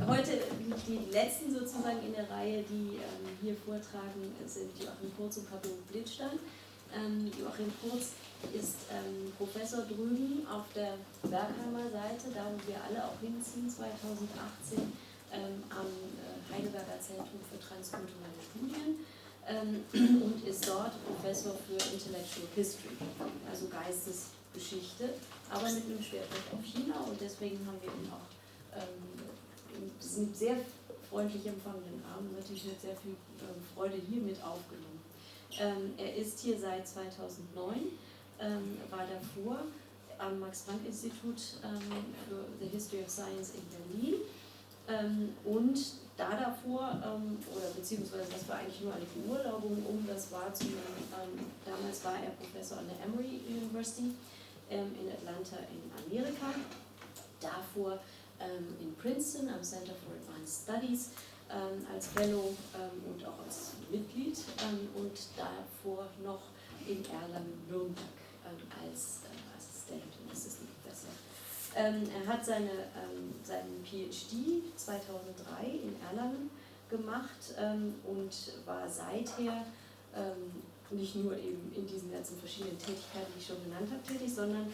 heute die letzten sozusagen in der Reihe, die hier vortragen, sind Joachim Kurtz und Blitstein. Joachim Kurtz ist Professor drüben auf der Bergheimer Seite, da wo wir alle auch hinziehen, 2018 am Heidelberger Zentrum für transkulturelle Studien und ist dort Professor für Intellectual History, also Geistesgeschichte, aber mit einem Schwerpunkt auf China, und deswegen haben wir ihn auch sind sehr freundlich empfangenen Abend, natürlich mit sehr viel Freude hier mit aufgenommen. Er ist hier seit 2009, war davor am Max-Planck-Institut für the History of Science in Berlin und da davor, oder beziehungsweise das war eigentlich nur eine Beurlaubung, um das wahrzunehmen. Damals war er Professor an der Emory University in Atlanta in Amerika, davor in Princeton am Center for Advanced Studies als Fellow und auch als Mitglied und davor noch in Erlangen-Nürnberg als Assistent und Assistant Professor. Er hat seinen PhD 2003 in Erlangen gemacht und war seither nicht nur eben in diesen ganzen verschiedenen Tätigkeiten, die ich schon genannt habe, tätig, sondern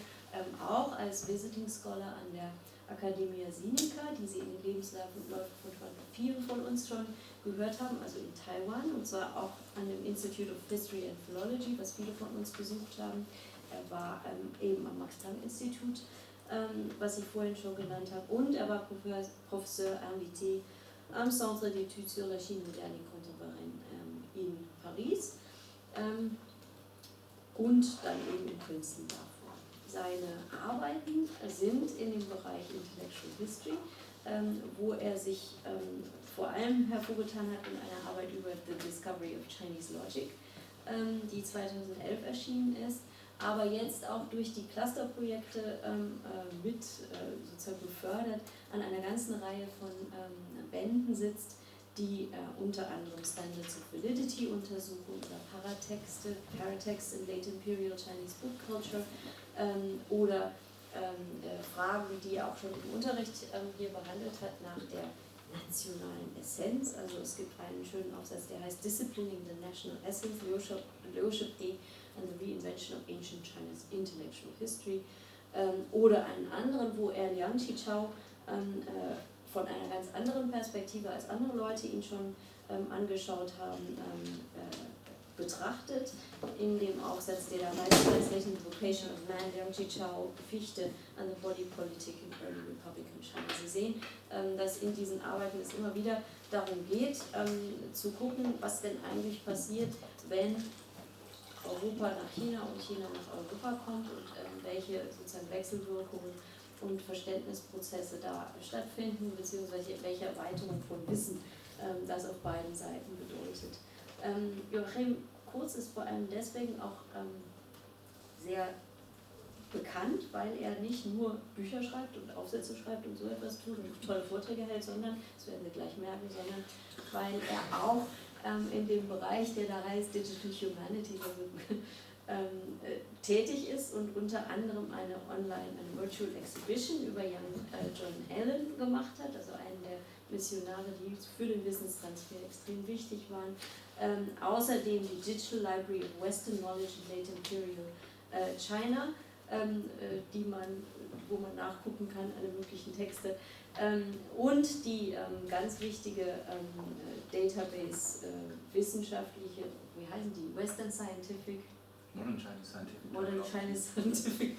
auch als Visiting Scholar an der Academia Sinica, die Sie in den Lebensläufen von vielen von uns schon gehört haben, also in Taiwan, und zwar auch an dem Institute of History and Philology, was viele von uns besucht haben. Er war eben am Max-Planck-Institut, was ich vorhin schon genannt habe, und er war Professeur invité am Centre d'études sur la Chine moderne et contemporaine in Paris und dann eben in Princeton davor. Seine Arbeiten sind in dem Bereich Intellectual History, wo er sich vor allem hervorgetan hat in einer Arbeit über The Discovery of Chinese Logic, die 2011 erschienen ist, aber jetzt auch durch die Clusterprojekte mit sozusagen befördert an einer ganzen Reihe von Bänden sitzt, die unter anderem Standards of Validity untersuchen oder Paratexts in Late Imperial Chinese Book Culture oder Fragen, die er auch schon im Unterricht hier behandelt hat, nach der nationalen Essenz. Also es gibt einen schönen Aufsatz, der heißt Disciplining the National Essence, Leadership Day and the Reinvention of Ancient China's Intellectual History, oder einen anderen, wo er Liang Qichao von einer ganz anderen Perspektive, als andere Leute ihn schon angeschaut haben, betrachtet, in dem Aufsatz, der da heißt Translating the Vocation of Man, Liang Qichao, Fichte and the Body Politic in Early Republican China. Sie sehen, dass in diesen Arbeiten es immer wieder darum geht, zu gucken, was denn eigentlich passiert, wenn Europa nach China und China nach Europa kommt und welche sozusagen Wechselwirkungen und Verständnisprozesse da stattfinden, beziehungsweise welche Erweiterung von Wissen das auf beiden Seiten bedeutet. Joachim Kurtz ist vor allem deswegen auch sehr bekannt, weil er nicht nur Bücher schreibt und Aufsätze schreibt und so etwas tut und tolle Vorträge hält, sondern, das werden wir gleich merken, sondern weil er auch in dem Bereich, der da heißt Digital Humanities, tätig ist und unter anderem eine Virtual Exhibition über John Allen gemacht hat, also einen der Missionare, die für den Wissenstransfer extrem wichtig waren. Außerdem die Digital Library of Western Knowledge in Late Imperial China, wo man nachgucken kann, alle möglichen Texte, und die ganz wichtige Database wissenschaftliche, wie heißen die, Western Scientific, Modern Chinese Scientific,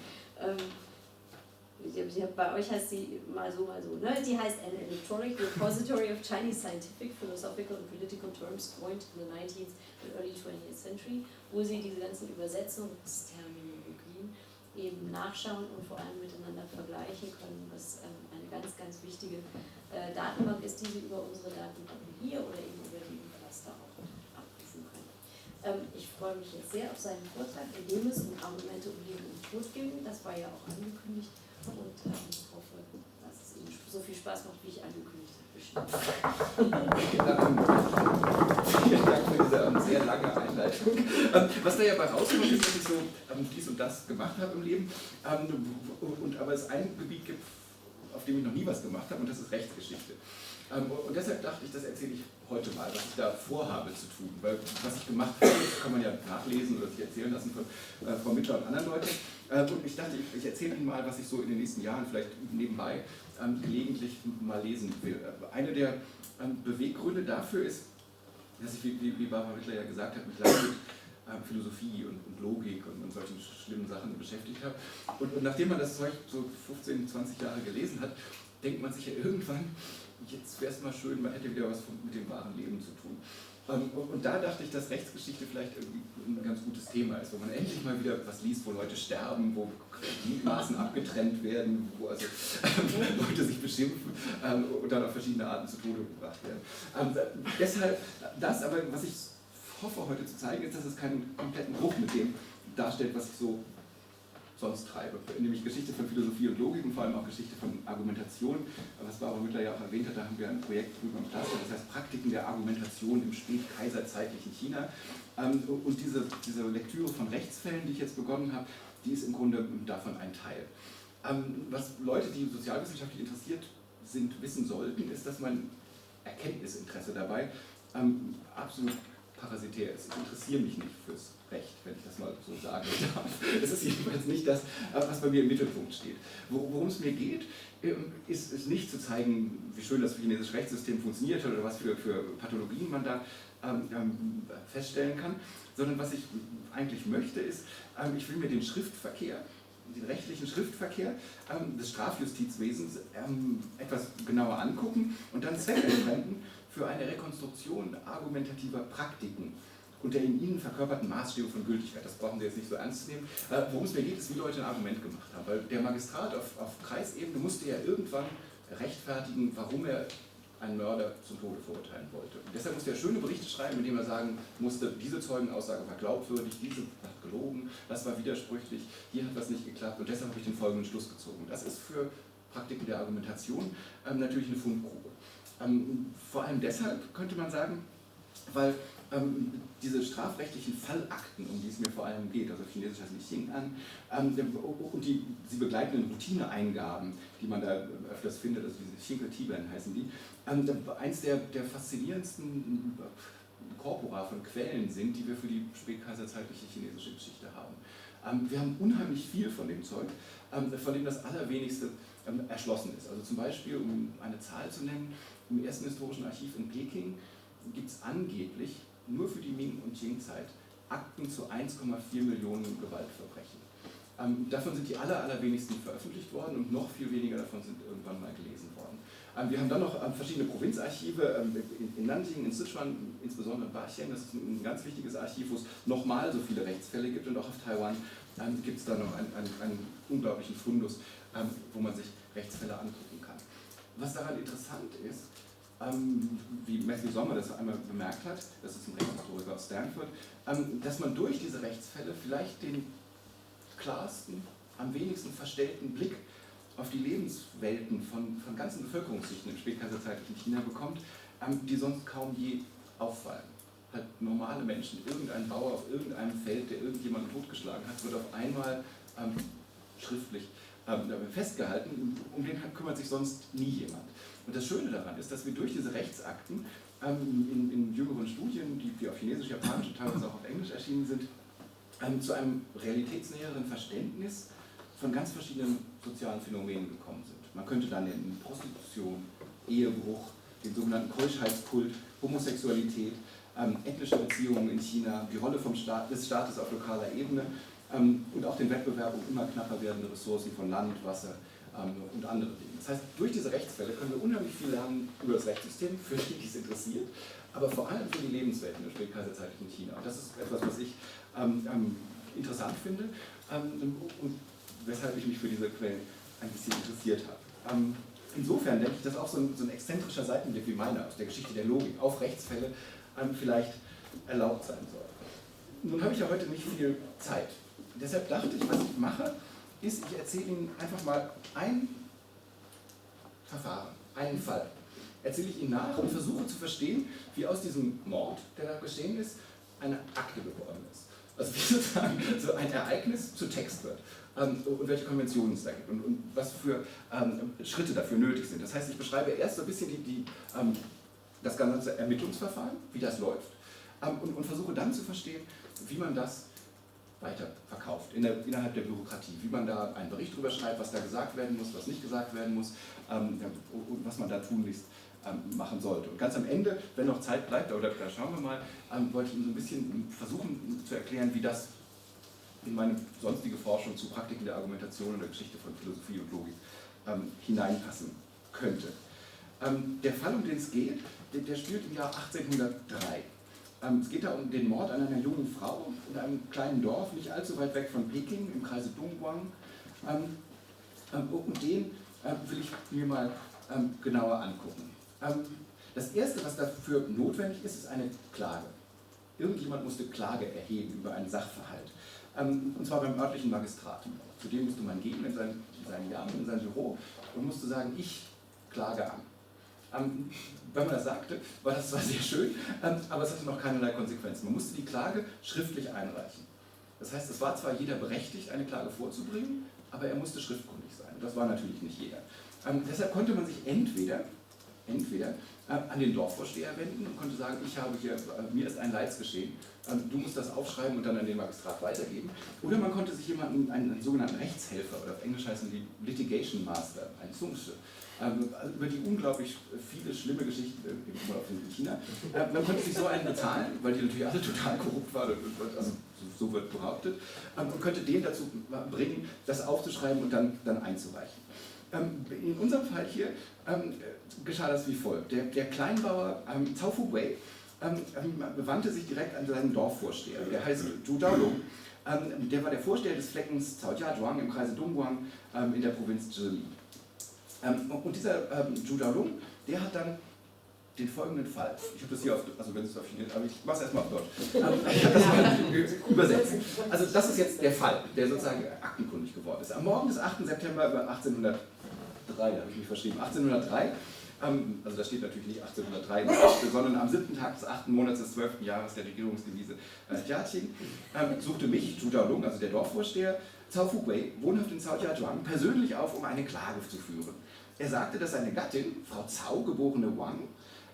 bei euch heißt sie mal so, ne? Die heißt An Electronic Repository of Chinese Scientific, Philosophical and Political Terms coined in the 19th and early 20th century, wo sie diese ganzen Übersetzungsterminologien eben nachschauen und vor allem miteinander vergleichen können, was eine ganz, ganz wichtige Datenbank ist, die Sie über unsere Datenbanken hier oder eben über die Cluster auch abrufen können. Ich freue mich jetzt sehr auf seinen Vortrag, in dem es um Argumente um Leben und Tod ging. Das war ja auch angekündigt und ich hoffe, dass es Ihnen so viel Spaß macht, wie ich angekündigt habe. Vielen Dank für diese sehr lange Einleitung. Was da ja bei rauskommt, ist, dass ich so dies und das gemacht habe im Leben, aber es ein Gebiet gibt, auf dem ich noch nie was gemacht habe, und das ist Rechtsgeschichte. Und deshalb dachte ich, das erzähle ich heute mal, was ich da vorhabe zu tun. Weil was ich gemacht habe, das kann man ja nachlesen oder sich erzählen lassen von Frau Mittler und anderen Leuten. Und ich dachte, ich erzähle Ihnen mal, was ich so in den nächsten Jahren vielleicht nebenbei gelegentlich mal lesen will. Eine der Beweggründe dafür ist, dass ich, wie Barbara Mittler ja gesagt hat, mich lange mit Philosophie und Logik und solchen schlimmen Sachen beschäftigt habe. Und nachdem man das Zeug so 15, 20 Jahre gelesen hat, denkt man sich ja irgendwann, jetzt wäre es mal schön, man hätte wieder was mit dem wahren Leben zu tun. Und da dachte ich, dass Rechtsgeschichte vielleicht irgendwie ein ganz gutes Thema ist, wo man endlich mal wieder was liest, wo Leute sterben, wo Gliedmaßen abgetrennt werden, wo also Leute sich beschimpfen und dann auf verschiedene Arten zu Tode gebracht werden. Deshalb das, aber was ich hoffe heute zu zeigen, ist, dass es keinen kompletten Bruch mit dem darstellt, was ich so sonst treibe, nämlich Geschichte von Philosophie und Logik und vor allem auch Geschichte von Argumentation. Was Barbara Mittler ja auch erwähnt hat, da haben wir ein Projekt drüber im Cluster, das heißt Praktiken der Argumentation im spätkaiserzeitlichen China. Und diese Lektüre von Rechtsfällen, die ich jetzt begonnen habe, die ist im Grunde davon ein Teil. Was Leute, die sozialwissenschaftlich interessiert sind, wissen sollten, ist, dass mein Erkenntnisinteresse dabei absolut parasitär ist. Ich interessiere mich nicht fürs Recht, wenn ich das mal so sagen darf. Es ist jedenfalls nicht das, was bei mir im Mittelpunkt steht. Worum es mir geht, ist nicht zu zeigen, wie schön das chinesische Rechtssystem funktioniert oder was für Pathologien man da feststellen kann, sondern was ich eigentlich möchte ist, ich will mir den Schriftverkehr, den rechtlichen Schriftverkehr des Strafjustizwesens etwas genauer angucken und dann zweckentfremden für eine Rekonstruktion argumentativer Praktiken und der in ihnen verkörperten Maßstäbe von Gültigkeit. Das brauchen Sie jetzt nicht so ernst zu nehmen. Worum es mir geht, ist, wie Leute ein Argument gemacht haben. Weil der Magistrat auf Kreisebene musste ja irgendwann rechtfertigen, warum er einen Mörder zum Tode verurteilen wollte. Und deshalb musste er schöne Berichte schreiben, in denen er sagen musste, diese Zeugenaussage war glaubwürdig, diese hat gelogen, das war widersprüchlich, hier hat was nicht geklappt und deshalb habe ich den folgenden Schluss gezogen. Das ist für Praktiken der Argumentation natürlich eine Fundgrube. Vor allem deshalb könnte man sagen, weil diese strafrechtlichen Fallakten, um die es mir vor allem geht, also auf Chinesisch heißen die Xing'an, und die sie begleitenden Routineeingaben, die man da öfters findet, also diese Xing'an heißen die, eins der faszinierendsten Corpora von Quellen sind, die wir für die spätkaiserzeitliche chinesische Geschichte haben. Wir haben unheimlich viel von dem Zeug, von dem das Allerwenigste erschlossen ist. Also zum Beispiel, um eine Zahl zu nennen, im ersten historischen Archiv in Peking gibt es angeblich nur für die Ming- und Qing-Zeit Akten zu 1,4 Millionen Gewaltverbrechen. Davon sind die allerwenigsten veröffentlicht worden und noch viel weniger davon sind irgendwann mal gelesen worden. Wir haben dann noch verschiedene Provinzarchive in Nanjing, in Sichuan, insbesondere in Baxian, das ist ein ganz wichtiges Archiv, wo es nochmal so viele Rechtsfälle gibt, und auch auf Taiwan gibt es da noch einen unglaublichen Fundus, wo man sich Rechtsfälle angucken kann. Was daran interessant ist, wie Matthew Sommer das einmal bemerkt hat, das ist ein Rechtshistoriker aus Stanford, dass man durch diese Rechtsfälle vielleicht den klarsten, am wenigsten verstellten Blick auf die Lebenswelten von ganzen Bevölkerungsschichten im spätkaiserzeitlichen China bekommt, die sonst kaum je auffallen. Halt normale Menschen, irgendein Bauer auf irgendeinem Feld, der irgendjemanden totgeschlagen hat, wird auf einmal schriftlich festgehalten, um den kümmert sich sonst nie jemand. Und das Schöne daran ist, dass wir durch diese Rechtsakten in jüngeren Studien, die auf Chinesisch, Japanisch und teilweise auch auf Englisch erschienen sind, zu einem realitätsnäheren Verständnis von ganz verschiedenen sozialen Phänomenen gekommen sind. Man könnte dann nennen Prostitution, Ehebruch, den sogenannten Keuschheitskult, Homosexualität, ethnische Beziehungen in China, die Rolle des Staates auf lokaler Ebene und auch den Wettbewerb um immer knapper werdende Ressourcen von Land, Wasser und andere Dinge. Das heißt, durch diese Rechtsfälle können wir unheimlich viel lernen über das Rechtssystem, für die es interessiert, aber vor allem für die Lebenswelten im spätkaiserzeitlichen China. Und das ist etwas, was ich interessant finde und weshalb ich mich für diese Quellen ein bisschen interessiert habe. Insofern denke ich, dass auch so ein exzentrischer Seitenblick wie meiner aus der Geschichte der Logik auf Rechtsfälle vielleicht erlaubt sein soll. Nun habe ich ja heute nicht viel Zeit. Deshalb dachte ich, was ich mache, ist, ich erzähle Ihnen einfach mal ein Verfahren, einen Fall. Erzähle ich Ihnen nach und versuche zu verstehen, wie aus diesem Mord, der da geschehen ist, eine Akte geworden ist. Also wie sozusagen so ein Ereignis zu Text wird. und welche Konventionen es da gibt und was für Schritte dafür nötig sind. Das heißt, ich beschreibe erst so ein bisschen das ganze Ermittlungsverfahren, wie das läuft, und versuche dann zu verstehen, wie man das weiterverkauft innerhalb der Bürokratie, wie man da einen Bericht drüber schreibt, was da gesagt werden muss, was nicht gesagt werden muss und was man da tunlichst machen sollte. Und ganz am Ende, wenn noch Zeit bleibt, oder da schauen wir mal, wollte ich Ihnen so ein bisschen versuchen zu erklären, wie das in meine sonstige Forschung zu Praktiken der Argumentation und der Geschichte von Philosophie und Logik hineinpassen könnte. Der Fall, um den es geht, der spielt im Jahr 1803. Es geht da um den Mord an einer jungen Frau in einem kleinen Dorf, nicht allzu weit weg von Peking, im Kreise Dongguan. Und den will ich mir mal genauer angucken. Das Erste, was dafür notwendig ist, ist eine Klage. Irgendjemand musste Klage erheben über einen Sachverhalt. Und zwar beim örtlichen Magistrat. Zu dem musste man gehen in sein Jahr, in sein Büro und musste sagen, ich klage an. Wenn man das sagte, war das zwar sehr schön, aber es hatte noch keinerlei Konsequenzen. Man musste die Klage schriftlich einreichen. Das heißt, es war zwar jeder berechtigt, eine Klage vorzubringen, aber er musste schriftkundig sein. Das war natürlich nicht jeder. Deshalb konnte man sich entweder an den Dorfvorsteher wenden und konnte sagen, ich habe hier, mir ist ein Leids geschehen, du musst das aufschreiben und dann an den Magistrat weitergeben. Oder man konnte sich jemanden, einen sogenannten Rechtshelfer, oder auf Englisch heißen die Litigation Master, ein Zungsche, über die unglaublich viele schlimme Geschichten in China. Man konnte sich so einen bezahlen, weil die natürlich alle total korrupt waren, also so wird behauptet, und könnte den dazu bringen, das aufzuschreiben und dann einzureichen. In unserem Fall hier geschah das wie folgt. Der Kleinbauer Cao Fu Wei wandte sich direkt an seinen Dorfvorsteher. Der heißt Zhu Daolong. Der war der Vorsteher des Fleckens Caojiazhuang im Kreise Dongguan in der Provinz Zhejiang. Und dieser Zhu Daolong, der hat dann den folgenden Fall. Ich habe das hier also wenn es auf Chinesisch, aber ich mache es erstmal auf Deutsch. Ich habe das mal übersetzt. Also das ist jetzt der Fall, der sozusagen aktenkundig geworden ist. Am Morgen des 8. September 1803, da habe ich mich verschrieben, 1803, also da steht natürlich nicht 1803, sondern am 7. Tag des 8. Monats des 12. Jahres der Regierungsdevise Jiaqing, suchte mich, Zhu Daolong, also der Dorfvorsteher, Cao Fu Wei, wohnhaft in Caojiazhuang, persönlich auf, um eine Klage zu führen. Er sagte, dass seine Gattin, Frau Cao, geborene Wang,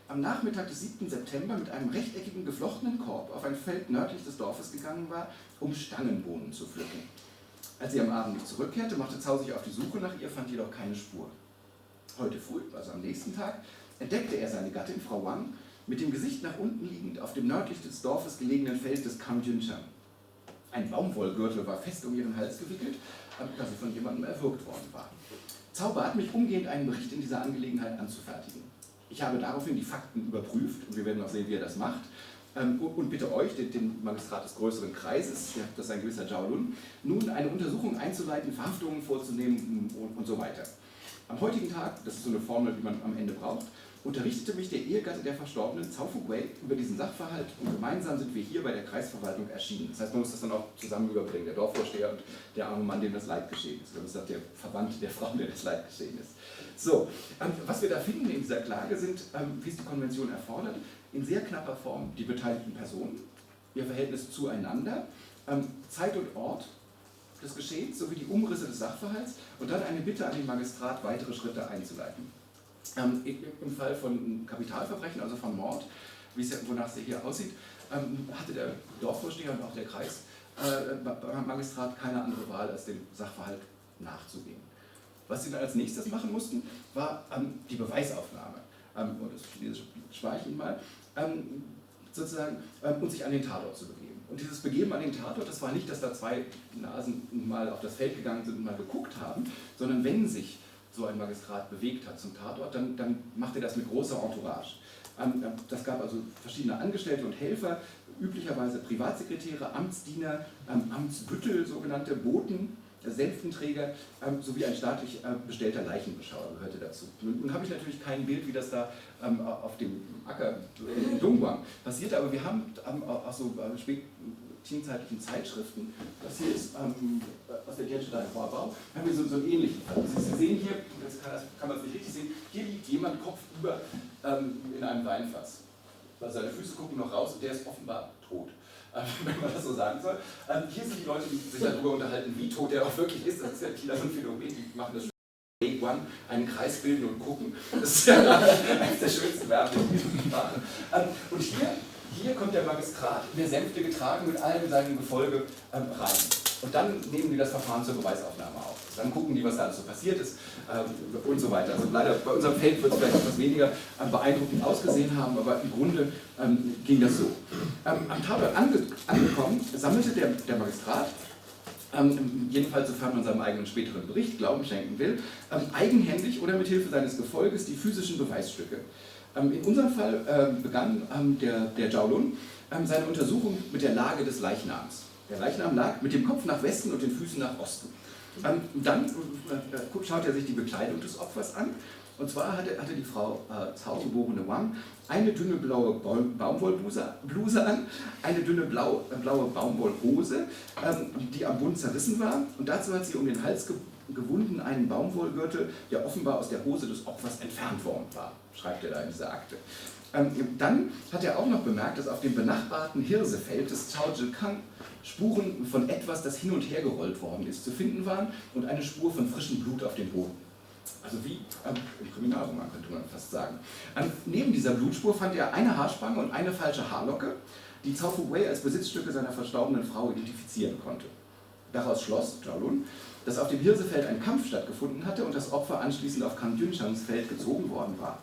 am Nachmittag des 7. September mit einem rechteckigen geflochtenen Korb auf ein Feld nördlich des Dorfes gegangen war, um Stangenbohnen zu pflücken. Als sie am Abend nicht zurückkehrte, machte Cao sich auf die Suche nach ihr, fand jedoch keine Spur. Heute früh, also am nächsten Tag, entdeckte er seine Gattin, Frau Wang, mit dem Gesicht nach unten liegend auf dem nördlich des Dorfes gelegenen Feld des Kangjinchang. Ein Baumwollgürtel war fest um ihren Hals gewickelt, da sie von jemandem erwürgt worden war. Cao bat mich umgehend, einen Bericht in dieser Angelegenheit anzufertigen. Ich habe daraufhin die Fakten überprüft und wir werden auch sehen, wie er das macht. Und bitte euch, den Magistrat des größeren Kreises, das ist ein gewisser Zhao Lun, nun eine Untersuchung einzuleiten, Verhaftungen vorzunehmen und so weiter. Am heutigen Tag, das ist so eine Formel, die man am Ende braucht, unterrichtete mich der Ehegatte der Verstorbenen, Cao Fu Wei, über diesen Sachverhalt und gemeinsam sind wir hier bei der Kreisverwaltung erschienen. Das heißt, man muss das dann auch zusammen überbringen, der Dorfvorsteher und der arme Mann, dem das Leid geschehen ist. Das ist der Verwandte der Frau, der das Leid geschehen ist. So, was wir da finden in dieser Klage sind, wie es die Konvention erfordert, in sehr knapper Form die beteiligten Personen, ihr Verhältnis zueinander, Zeit und Ort des Geschehens sowie die Umrisse des Sachverhalts und dann eine Bitte an den Magistrat, weitere Schritte einzuleiten. Im Fall von Kapitalverbrechen, also von Mord, wonach es hier aussieht, hatte der Dorfvorsteher und auch der Kreismagistrat keine andere Wahl, als dem Sachverhalt nachzugehen. Was sie dann als nächstes machen mussten, war die Beweisaufnahme. Und das Chinesische spare ich Ihnen mal, sozusagen, und sich an den Tatort zu begeben. Und dieses Begeben an den Tatort, das war nicht, dass da zwei Nasen mal auf das Feld gegangen sind und mal geguckt haben, sondern wenn sich so ein Magistrat bewegt hat zum Tatort, dann macht er das mit großer Entourage. Das gab also verschiedene Angestellte und Helfer, üblicherweise Privatsekretäre, Amtsdiener, Amtsbüttel, sogenannte Boten, Sänftenträger, sowie ein staatlich bestellter Leichenbeschauer gehörte dazu. Nun habe ich natürlich kein Bild, wie das da auf dem Acker in Dongguan passierte, aber wir haben auch so qingzeitlichen Zeitschriften, das hier ist aus der Blitstein Vorbau, haben wir so einen ähnlichen Fall. Sie sehen hier, das kann man es nicht richtig sehen, hier liegt jemand kopfüber in einem Weinfass. Also seine Füße gucken noch raus und der ist offenbar tot. wenn man das so sagen soll. Hier sind die Leute, die sich darüber unterhalten, wie tot der auch wirklich ist. Das ist ja wieder so ein Phänomen, die machen das Day One, einen Kreis bilden und gucken. Das ist ja eines der schönsten Verben in dieser Sprache. Und hier kommt der Magistrat in der Sänfte getragen mit allem seinem Gefolge rein. Und dann nehmen die das Verfahren zur Beweisaufnahme auf. Dann gucken die, was da alles so passiert ist und so weiter. Also leider bei unserem Feld wird es vielleicht etwas weniger beeindruckend ausgesehen haben, aber im Grunde ging das so. Am Tatort angekommen, sammelte der Magistrat, jedenfalls sofern man seinem eigenen späteren Bericht Glauben schenken will, eigenhändig oder mit Hilfe seines Gefolges die physischen Beweisstücke. In unserem Fall begann der Jaolun seine Untersuchung mit der Lage des Leichnams. Der Leichnam lag mit dem Kopf nach Westen und den Füßen nach Osten. Dann schaut er sich die Bekleidung des Opfers an. Und zwar hatte die Frau Zhao, geborene Wang, eine dünne blaue Baumwollbluse an, eine dünne blaue Baumwollhose, die am Bund zerrissen war. Und dazu hat sie um den Hals gewunden einen Baumwollgürtel, der offenbar aus der Hose des Opfers entfernt worden war, schreibt er da in dieser Akte. Dann hat er auch noch bemerkt, dass auf dem benachbarten Hirsefeld des Zhao Zhikang Spuren von etwas, das hin und her gerollt worden ist, zu finden waren und eine Spur von frischem Blut auf dem Boden. Also wie im Kriminalroman, könnte man fast sagen. Neben dieser Blutspur fand er eine Haarspange und eine falsche Haarlocke, die Zhao Fuwei als Besitzstücke seiner verstorbenen Frau identifizieren konnte. Daraus schloss Jaolun, dass auf dem Hirsefeld ein Kampf stattgefunden hatte und das Opfer anschließend auf Kang Yunshangs Feld gezogen worden war.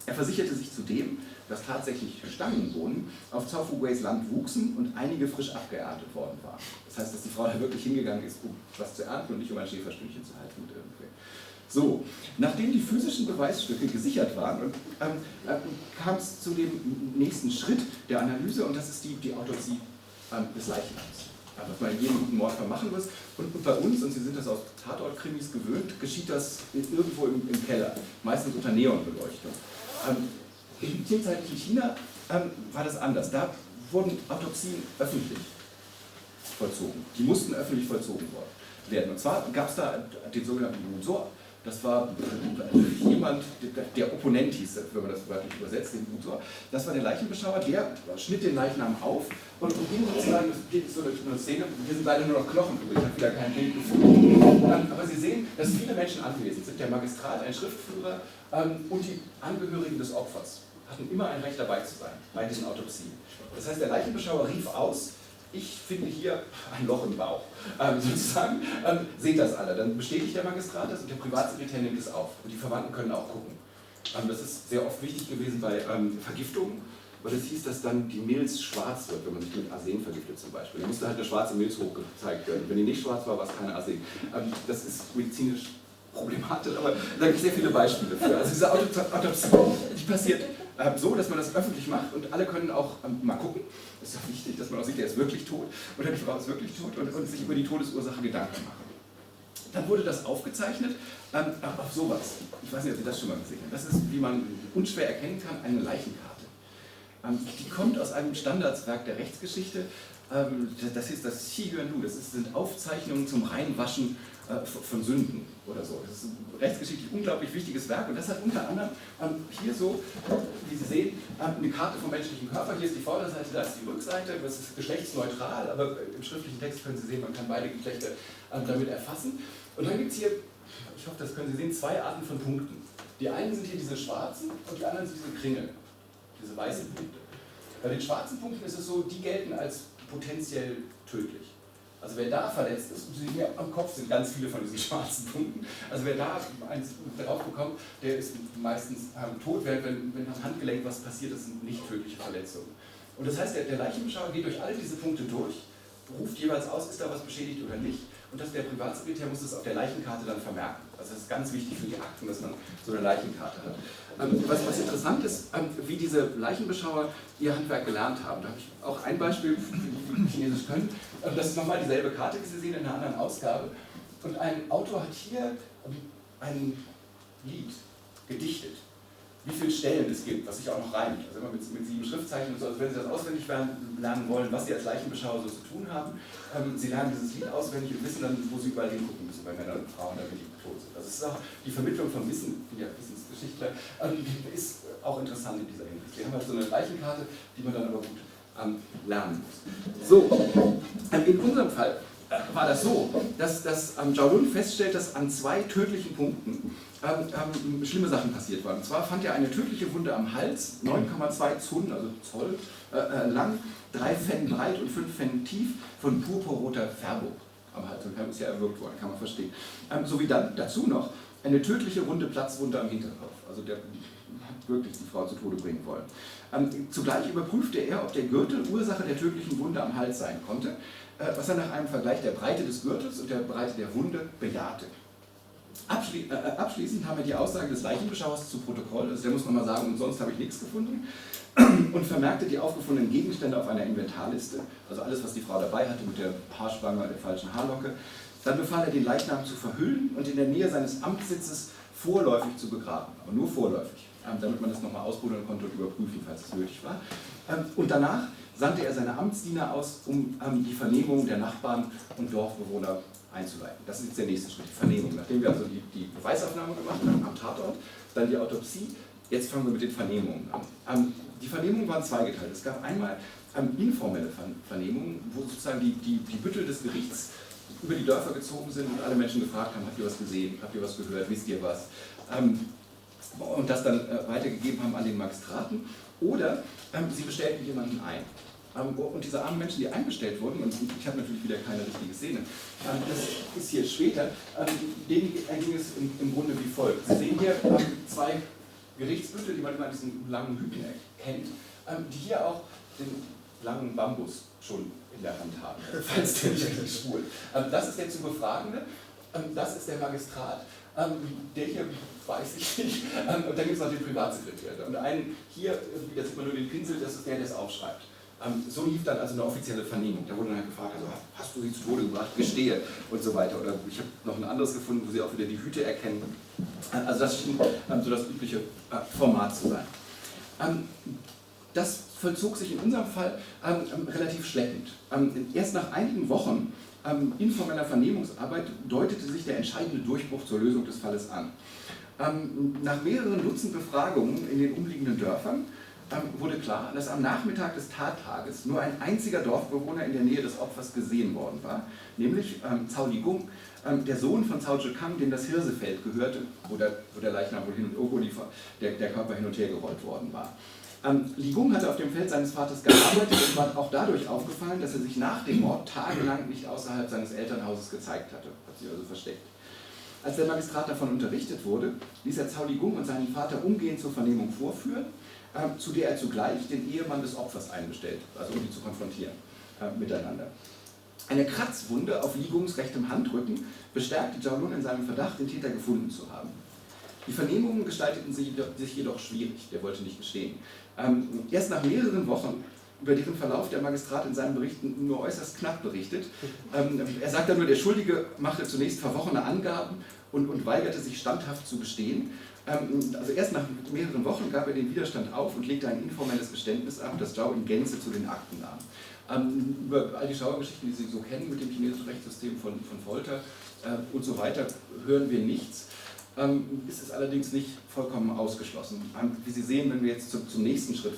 Er versicherte sich zudem, dass tatsächlich Stangenbohnen auf Zhao Fuweis Land wuchsen und einige frisch abgeerntet worden waren. Das heißt, dass die Frau da wirklich hingegangen ist, um was zu ernten und nicht um ein Schäferstündchen zu halten mit irgendwem. So, nachdem die physischen Beweisstücke gesichert waren, kam es zu dem nächsten Schritt der Analyse und das ist die Autopsie des Leichnams. Was man in jedem guten Mordfall machen muss. Und bei uns, und Sie sind das aus Tatortkrimis gewöhnt, geschieht das irgendwo im Keller, meistens unter Neonbeleuchtung. Im qingzeitlichen China war das anders. Da wurden Autopsien öffentlich vollzogen. Die mussten öffentlich vollzogen werden. Und zwar gab es da den sogenannten Wuzor. Das war jemand, der Opponent hieß, wenn man das wörtlich übersetzt, den Wuzor. Das war der Leichenbeschauer, der schnitt den Leichnam auf und ging sozusagen, das geht so eine Szene, hier sind leider nur noch Knochen übrig, ich habe wieder kein Bild gefunden. Aber Sie sehen, dass viele Menschen anwesend sind. Der Magistrat, ein Schriftführer und die Angehörigen des Opfers hatten immer ein Recht dabei zu sein bei diesen Autopsien. Das heißt, der Leichenbeschauer rief aus: Ich finde hier ein Loch im Bauch. Sozusagen, seht das alle. Dann bestätigt der Magistrat das und der Privatsekretär nimmt es auf. Und die Verwandten können auch gucken. Das ist sehr oft wichtig gewesen bei Vergiftungen, weil es hieß, dass dann die Milz schwarz wird, wenn man sich mit Arsen vergiftet zum Beispiel. Da musste halt eine schwarze Milz hochgezeigt werden. Wenn die nicht schwarz war, war es keine Arsen. Das ist medizinisch problematisch, aber da gibt es sehr viele Beispiele für. Also diese Autopsie, die passiert so, dass man das öffentlich macht und alle können auch mal gucken. Das ist ja wichtig, dass man auch sieht, der ist wirklich tot oder die Frau ist wirklich tot und sich über die Todesursache Gedanken machen. Dann wurde das aufgezeichnet auf sowas. Ich weiß nicht, ob Sie das schon mal gesehen haben. Das ist, wie man unschwer erkennen kann, eine Leichenkarte. Die kommt aus einem Standardswerk der Rechtsgeschichte. Das ist das Xiyuanlu. Das sind Aufzeichnungen zum Reinwaschen von Sünden oder so. Das ist ein rechtsgeschichtlich unglaublich wichtiges Werk und das hat unter anderem hier so, wie Sie sehen, eine Karte vom menschlichen Körper. Hier ist die Vorderseite, da ist die Rückseite. Das ist geschlechtsneutral, aber im schriftlichen Text können Sie sehen, man kann beide Geschlechter damit erfassen. Und dann gibt es hier, ich hoffe, das können Sie sehen, zwei Arten von Punkten. Die einen sind hier diese schwarzen und die anderen sind diese Kringel, diese weißen Punkte. Bei den schwarzen Punkten ist es so, die gelten als potenziell tödlich. Also wer da verletzt ist, Sie sehen hier am Kopf sind ganz viele von diesen schwarzen Punkten, also wer da eins drauf bekommt, der ist meistens tot, wenn am Handgelenk was passiert, das sind nicht tödliche Verletzungen. Und das heißt, der Leichenbeschauer geht durch all diese Punkte durch, ruft jeweils aus, ist da was beschädigt oder nicht, und der Privatsekretär muss es auf der Leichenkarte dann vermerken. Also das ist ganz wichtig für die Akten, dass man so eine Leichenkarte hat. Was interessant ist, wie diese Leichenbeschauer ihr Handwerk gelernt haben. Da habe ich auch ein Beispiel, wie die Chinesisch können. Das ist nochmal dieselbe Karte, wie Sie sehen, in einer anderen Ausgabe. Und ein Autor hat hier ein Lied gedichtet, wie viele Stellen es gibt, was sich auch noch reimt. Also immer mit 7 Schriftzeichen und so. Also wenn Sie das auswendig lernen wollen, was Sie als Leichenbeschauer so zu tun haben, Sie lernen dieses Lied auswendig und wissen dann, wo Sie überall hingucken müssen, bei Männern und Frauen, damit die tot sind. Also es ist auch die Vermittlung von Wissen, ja, Wissensgeschichtler, ist auch interessant in dieser Hinsicht. Wir haben halt so eine Leichenkarte, die man dann aber gut lernen muss. So, in unserem Fall war das so, dass Zhao Lun feststellt, dass an 2 tödlichen Punkten schlimme Sachen passiert waren. Und zwar fand er eine tödliche Wunde am Hals, 9,2 Zoll, also Zoll lang, 3 Pfen breit und 5 Pfen tief, von purpurroter Färbung am Hals. Und ist ja erwürgt worden, kann man verstehen. Sowie dann dazu noch eine tödliche runde Platzwunde am Hinterkopf. Also der hat wirklich die Frau zu Tode bringen wollen. Zugleich überprüfte er, ob der Gürtel Ursache der tödlichen Wunde am Hals sein konnte, was er nach einem Vergleich der Breite des Gürtels und der Breite der Wunde bejahte. Abschließend haben wir die Aussage des Leichenbeschauers zu Protokoll, also der muss nochmal sagen, und sonst habe ich nichts gefunden, und vermerkte die aufgefundenen Gegenstände auf einer Inventarliste, also alles, was die Frau dabei hatte mit der Haarspange und der falschen Haarlocke. Dann befahl er, den Leichnam zu verhüllen und in der Nähe seines Amtssitzes vorläufig zu begraben, aber nur vorläufig, damit man das nochmal ausbuddeln konnte und überprüfen, falls es nötig war. Und danach sandte er seine Amtsdiener aus, um die Vernehmung der Nachbarn und Dorfbewohner einzuleiten. Das ist jetzt der nächste Schritt, die Vernehmung. Nachdem wir also die Beweisaufnahme gemacht haben am Tatort, dann die Autopsie, jetzt fangen wir mit den Vernehmungen an. Die Vernehmungen waren zweigeteilt. Es gab einmal informelle Vernehmungen, wo sozusagen die Büttel des Gerichts über die Dörfer gezogen sind und alle Menschen gefragt haben, habt ihr was gesehen, habt ihr was gehört, wisst ihr was? Und das dann weitergegeben haben an den Magistraten. Oder sie bestellten jemanden ein. Und diese armen Menschen, die eingestellt wurden, und ich habe natürlich wieder keine richtige Szene, das ist hier später, denen ging es im Grunde wie folgt. Sie sehen hier 2 Gerichtsbüttel, die man immer an diesen langen Hüten kennt, die hier auch den langen Bambus schon in der Hand haben, falls der nicht richtig spult. Das ist der zu Befragende, das ist der Magistrat, der hier weiß ich nicht, und dann gibt es noch den Privatsekretär. Und einen hier, da sieht man nur den Pinsel, das ist der es aufschreibt. So lief dann also eine offizielle Vernehmung. Da wurde dann halt gefragt, also, hast du sie zu Tode gebracht? Gestehe und so weiter. Oder ich habe noch ein anderes gefunden, wo sie auch wieder die Hüte erkennen. Also das schien so das übliche Format zu sein. Das vollzog sich in unserem Fall relativ schleppend. Erst nach einigen Wochen informeller Vernehmungsarbeit deutete sich der entscheidende Durchbruch zur Lösung des Falles an. Nach mehreren Dutzend Befragungen in den umliegenden Dörfern wurde klar, dass am Nachmittag des Tattages nur ein einziger Dorfbewohner in der Nähe des Opfers gesehen worden war, nämlich Zhao Ligung, der Sohn von Zhao Zhikang, dem das Hirsefeld gehörte, wo der Leichnam wohl wo der Körper hin und her gerollt worden war. Ligung hatte auf dem Feld seines Vaters gearbeitet und war auch dadurch aufgefallen, dass er sich nach dem Mord tagelang nicht außerhalb seines Elternhauses gezeigt hatte, hat sich also versteckt. Als der Magistrat davon unterrichtet wurde, ließ er Zhao Ligung und seinen Vater umgehend zur Vernehmung vorführen, zu der er zugleich den Ehemann des Opfers einbestellt, also um die zu konfrontieren miteinander. Eine Kratzwunde auf Ligungs rechtem Handrücken bestärkte Zhao Lun in seinem Verdacht, den Täter gefunden zu haben. Die Vernehmungen gestalteten sich jedoch schwierig, der wollte nicht gestehen. Erst nach mehreren Wochen, über deren Verlauf der Magistrat in seinen Berichten nur äußerst knapp berichtet. Er sagt dann nur, der Schuldige machte zunächst verworrene Angaben und weigerte sich standhaft zu bestehen. Also erst nach mehreren Wochen gab er den Widerstand auf und legte ein informelles Geständnis ab, das Zhao in Gänze zu den Akten nahm. Über all die Schauergeschichten, die Sie so kennen mit dem chinesischen Rechtssystem von Folter und so weiter, hören wir nichts. Ist es allerdings nicht vollkommen ausgeschlossen. Wie Sie sehen, wenn wir jetzt zum nächsten Schritt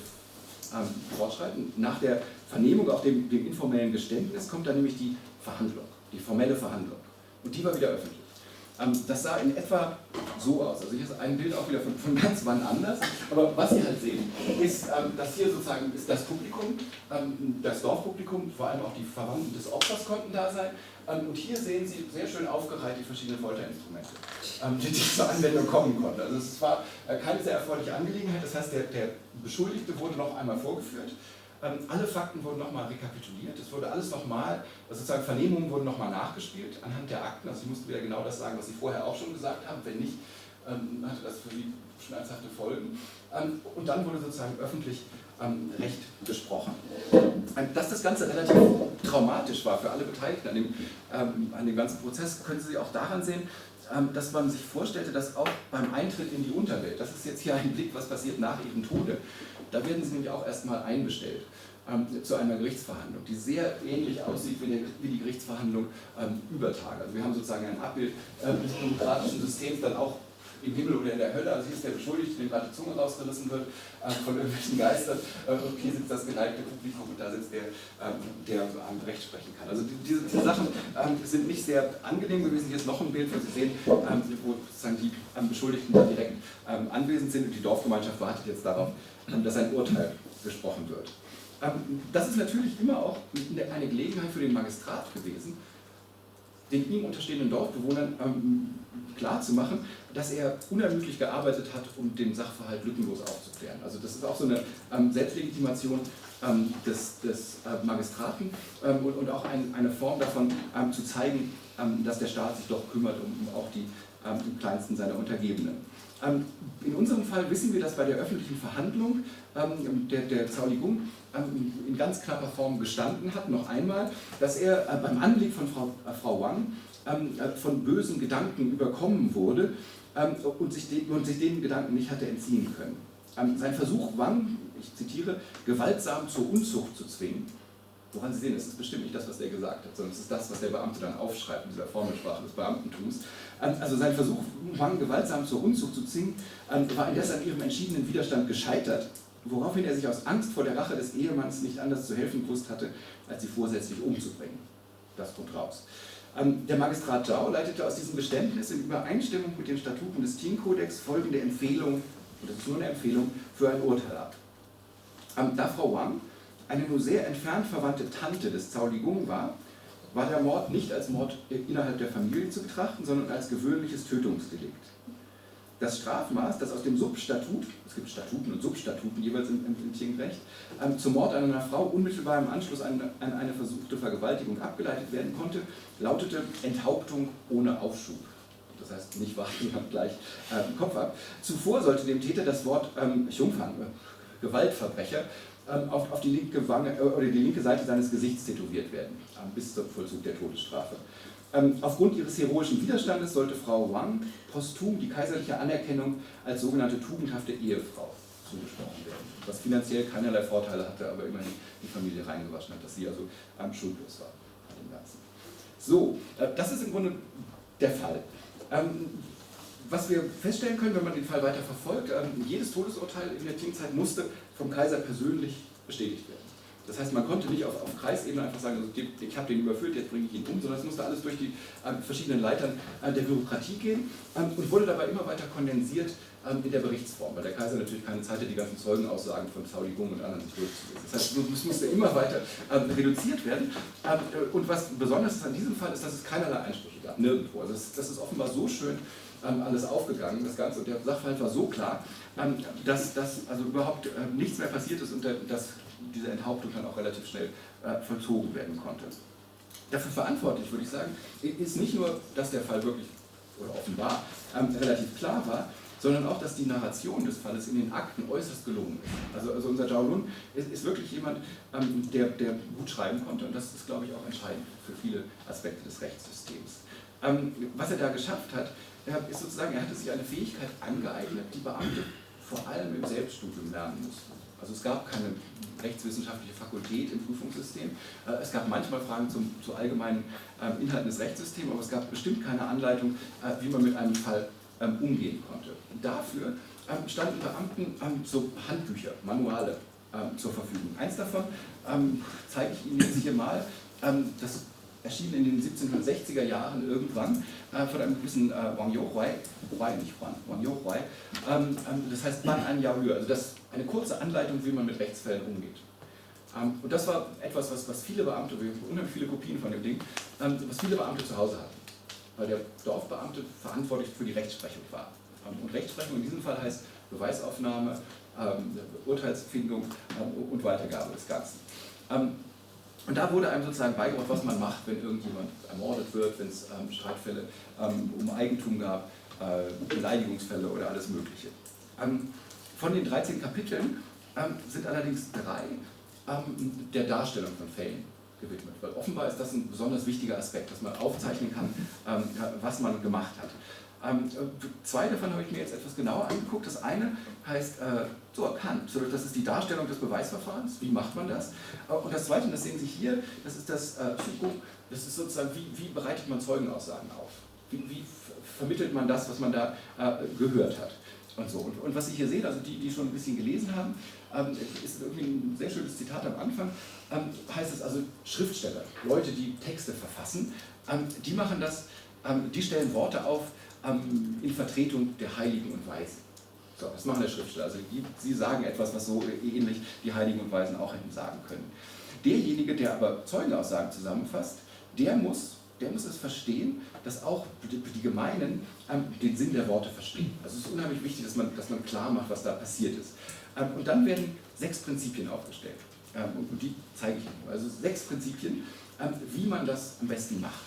fortschreiten, nach der Vernehmung, auch dem informellen Geständnis, kommt dann nämlich die Verhandlung, die formelle Verhandlung. Und die war wieder öffentlich. Das sah in etwa so aus. Also hier ist ein Bild auch wieder von ganz wann anders. Aber was Sie halt sehen, ist, dass hier sozusagen ist das Publikum, das Dorfpublikum, vor allem auch die Verwandten des Opfers konnten da sein. Und hier sehen Sie sehr schön aufgereiht die verschiedenen Folterinstrumente, die zur Anwendung kommen konnten. Also es war keine sehr erfreuliche Angelegenheit. Das heißt, der Beschuldigte wurde noch einmal vorgeführt. Alle Fakten wurden nochmal rekapituliert, es wurde alles nochmal, sozusagen Vernehmungen wurden nochmal nachgespielt anhand der Akten, also Sie mussten wieder genau das sagen, was Sie vorher auch schon gesagt haben, wenn nicht, hatte das für Sie schmerzhafte Folgen. Und dann wurde sozusagen öffentlich Recht gesprochen. Dass das Ganze relativ traumatisch war für alle Beteiligten an dem ganzen Prozess, können Sie auch daran sehen, dass man sich vorstellte, dass auch beim Eintritt in die Unterwelt, das ist jetzt hier ein Blick, was passiert nach ihrem Tode, da werden sie nämlich auch erstmal einbestellt zu einer Gerichtsverhandlung, die sehr ähnlich aussieht wie die Gerichtsverhandlung über Tage. Also wir haben sozusagen ein Abbild des demokratischen Systems dann auch im Himmel oder in der Hölle. Also hier ist der Beschuldigte, dem gerade die Zunge rausgerissen wird von irgendwelchen Geistern. Und hier sitzt das geneigte Publikum und da sitzt der Recht sprechen kann. Also diese Sachen sind nicht sehr angenehm gewesen. Hier ist noch ein Bild, wo Sie sehen, wo sozusagen die Beschuldigten da direkt anwesend sind und die Dorfgemeinschaft wartet jetzt darauf, dass ein Urteil gesprochen wird. Das ist natürlich immer auch eine Gelegenheit für den Magistrat gewesen, den ihm unterstehenden Dorfbewohnern klarzumachen, dass er unermüdlich gearbeitet hat, um den Sachverhalt lückenlos aufzuklären. Also das ist auch so eine Selbstlegitimation des Magistraten und auch eine Form davon zu zeigen, dass der Staat sich doch kümmert um auch die kleinsten seiner Untergebenen. In unserem Fall wissen wir, dass bei der öffentlichen Verhandlung der Zauligung in ganz knapper Form gestanden hat, noch einmal, dass er beim Anblick von Frau Wang von bösen Gedanken überkommen wurde und sich den Gedanken nicht hatte entziehen können. Sein Versuch, Wang, ich zitiere, gewaltsam zur Unzucht zu zwingen, woran Sie sehen, es ist bestimmt nicht das, was der gesagt hat, sondern es ist das, was der Beamte dann aufschreibt in dieser Formelsprache des Beamtentums. Also sein Versuch, Wang gewaltsam zur Unzucht zu zwingen, war indes an ihrem entschiedenen Widerstand gescheitert, woraufhin er sich aus Angst vor der Rache des Ehemanns nicht anders zu helfen gewusst hatte, als sie vorsätzlich umzubringen. Das kommt raus. Der Magistrat Zhao leitete aus diesem Geständnis in Übereinstimmung mit den Statuten des Qing-Kodex folgende Empfehlung, und das ist nur eine Empfehlung, für ein Urteil ab. Da Frau Wang eine nur sehr entfernt verwandte Tante des Zauligung war der Mord nicht als Mord innerhalb der Familie zu betrachten, sondern als gewöhnliches Tötungsdelikt. Das Strafmaß, das aus dem Substatut, es gibt Statuten und Substatuten jeweils im Qing-Recht, zum Mord an einer Frau unmittelbar im Anschluss an eine versuchte Vergewaltigung abgeleitet werden konnte, lautete Enthauptung ohne Aufschub. Das heißt, nicht warten, sondern gleich Kopf ab. Zuvor sollte dem Täter das Wort Xiongfang, Gewaltverbrecher, auf die linke Wange oder die linke Seite seines Gesichts tätowiert werden, bis zum Vollzug der Todesstrafe. Aufgrund ihres heroischen Widerstandes sollte Frau Wang posthum die kaiserliche Anerkennung als sogenannte tugendhafte Ehefrau zugesprochen werden, was finanziell keinerlei Vorteile hatte, aber immerhin die Familie reingewaschen hat, dass sie also schuldlos war an dem Ganzen. So, das ist im Grunde der Fall. Was wir feststellen können, wenn man den Fall weiter verfolgt, jedes Todesurteil in der Qing-Zeit musste vom Kaiser persönlich bestätigt werden. Das heißt, man konnte nicht auf Kreisebene einfach sagen, also ich habe den überführt, jetzt bringe ich ihn um, sondern es musste alles durch die verschiedenen Leitern der Bürokratie gehen und wurde dabei immer weiter kondensiert in der Berichtsform, weil der Kaiser natürlich keine Zeit hat, die ganzen Zeugenaussagen von Zauligung und anderen sich durchzulesen. Das heißt, es musste immer weiter reduziert werden. Und was besonders ist an diesem Fall, ist, dass es keinerlei Einsprüche gab, nirgendwo. Also das ist offenbar so schön alles aufgegangen, das Ganze, und der Sachverhalt war so klar, dass also überhaupt nichts mehr passiert ist und dass diese Enthauptung dann auch relativ schnell vollzogen werden konnte. Dafür verantwortlich, würde ich sagen, ist nicht nur, dass der Fall wirklich, oder offenbar, relativ klar war, sondern auch, dass die Narration des Falles in den Akten äußerst gelungen ist. Also unser Zhao Lun ist wirklich jemand, der gut schreiben konnte, und das ist, glaube ich, auch entscheidend für viele Aspekte des Rechtssystems. Was er da geschafft hat, ist sozusagen, er hatte sich eine Fähigkeit angeeignet, die Beamte vor allem im Selbststudium lernen mussten. Also es gab keine rechtswissenschaftliche Fakultät im Prüfungssystem. Es gab manchmal Fragen zu allgemeinen Inhalten des Rechtssystems, aber es gab bestimmt keine Anleitung, wie man mit einem Fall umgehen konnte. Dafür standen Beamten so Handbücher, Manuale zur Verfügung. Eins davon zeige ich Ihnen jetzt hier mal. Das erschien in den 1760er Jahren irgendwann von einem gewissen Wang Youhuai, Wang Youhuai, das heißt Ban An Yao Lü, also das eine kurze Anleitung, wie man mit Rechtsfällen umgeht. Und das war etwas, was viele Beamte, wir haben unheimlich viele Kopien von dem Ding, was viele Beamte zu Hause hatten, weil der Dorfbeamte verantwortlich für die Rechtsprechung war. Und Rechtsprechung in diesem Fall heißt Beweisaufnahme, Urteilsfindung und Weitergabe des Ganzen. Und da wurde einem sozusagen beigebracht, was man macht, wenn irgendjemand ermordet wird, wenn es Streitfälle um Eigentum gab, Beleidigungsfälle oder alles Mögliche. Von den 13 Kapiteln sind allerdings 3 der Darstellung von Fällen gewidmet, weil offenbar ist das ein besonders wichtiger Aspekt, dass man aufzeichnen kann, was man gemacht hat. 2 davon habe ich mir jetzt etwas genauer angeguckt. Das eine heißt das ist die Darstellung des Beweisverfahrens, wie macht man das? Und das zweite, das sehen Sie hier, das ist das Zhugung, das ist sozusagen, wie bereitet man Zeugenaussagen auf. wie vermittelt man das, was man da gehört hat. Und so. Und was Sie hier sehen, also die schon ein bisschen gelesen haben, ist irgendwie ein sehr schönes Zitat am Anfang, heißt es also Schriftsteller, Leute, die Texte verfassen, die machen das, die stellen Worte auf in Vertretung der Heiligen und Weisen. So, das machen der Schriftsteller, also sie sagen etwas, was so ähnlich die Heiligen und Weisen auch hätten sagen können. Derjenige, der aber Zeugenaussagen zusammenfasst, der muss es verstehen, dass auch die Gemeinen den Sinn der Worte verstehen. Also es ist unheimlich wichtig, dass man klar macht, was da passiert ist. Und dann werden 6 Prinzipien aufgestellt. Und die zeige ich Ihnen. Also 6 Prinzipien, wie man das am besten macht.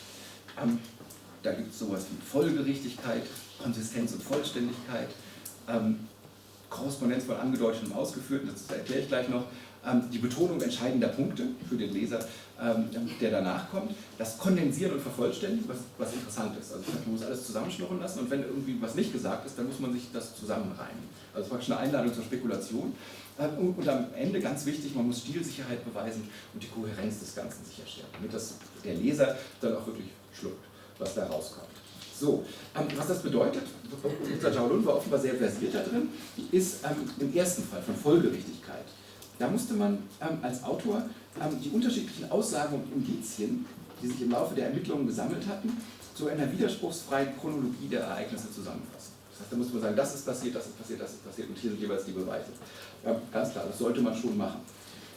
Da gibt es sowas wie Folgerichtigkeit, Konsistenz und Vollständigkeit, Korrespondenz von Angedeuteten und Ausgeführten, das erkläre ich gleich noch, die Betonung entscheidender Punkte für den Leser, der danach kommt, das Kondensieren und Vervollständigen, was interessant ist. Also man muss alles zusammenschnurren lassen und wenn irgendwie was nicht gesagt ist, dann muss man sich das zusammenreimen. Also praktisch eine Einladung zur Spekulation. Und am Ende, ganz wichtig, man muss Stilsicherheit beweisen und die Kohärenz des Ganzen sicherstellen, damit der Leser dann auch wirklich schluckt, was da rauskommt. So, was das bedeutet, unser Zhao-Lun war offenbar sehr versiert da drin, ist im ersten Fall von Folgerichtigkeit. Da musste man als Autor die unterschiedlichen Aussagen und Indizien, die sich im Laufe der Ermittlungen gesammelt hatten, zu einer widerspruchsfreien Chronologie der Ereignisse zusammenfassen. Das heißt, da musste man sagen, das ist passiert, das ist passiert, das ist passiert und hier sind jeweils die Beweise. Ja, ganz klar, das sollte man schon machen.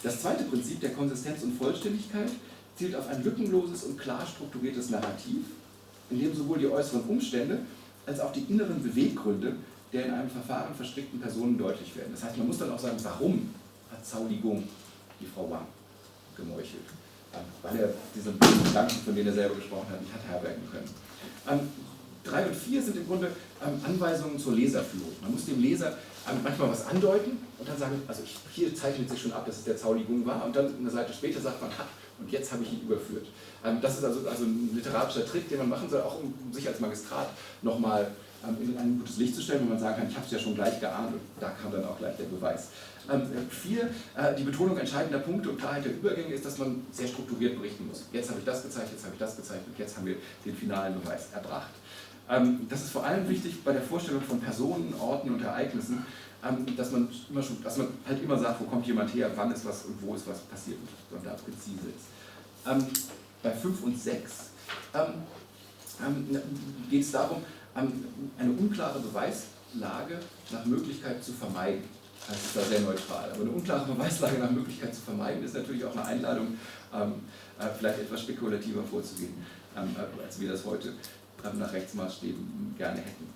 Das zweite Prinzip der Konsistenz und Vollständigkeit zielt auf ein lückenloses und klar strukturiertes Narrativ, in dem sowohl die äußeren Umstände als auch die inneren Beweggründe der in einem Verfahren verstrickten Personen deutlich werden. Das heißt, man muss dann auch sagen, warum hat Zhao Ligung die Frau Wang gemeuchelt, weil er diese Gedanken, von denen er selber gesprochen hat, nicht hat herbergen können. 3 und 4 sind im Grunde Anweisungen zur Leserführung. Man muss dem Leser manchmal was andeuten und dann sagen, also hier zeichnet sich schon ab, dass es der Zhao Ligung war und dann eine Seite später sagt man, und jetzt habe ich ihn überführt. Das ist also ein literarischer Trick, den man machen soll, auch um sich als Magistrat nochmal in ein gutes Licht zu stellen, wo man sagen kann, ich habe es ja schon gleich geahnt und da kam dann auch gleich der Beweis. 4, die Betonung entscheidender Punkte und Klarheit der Übergänge ist, dass man sehr strukturiert berichten muss. Jetzt habe ich das gezeigt, jetzt habe ich das gezeigt und jetzt haben wir den finalen Beweis erbracht. Das ist vor allem wichtig bei der Vorstellung von Personen, Orten und Ereignissen, dass man halt immer sagt, wo kommt jemand her, wann ist was und wo ist was passiert und da präzise ist. Bei 5 und 6 geht es darum, eine unklare Beweislage nach Möglichkeit zu vermeiden. Das ist da sehr neutral. Aber eine unklare Beweislage nach Möglichkeit zu vermeiden, ist natürlich auch eine Einladung, vielleicht etwas spekulativer vorzugehen, als wir das heute nach Rechtsmaßstäben gerne hätten.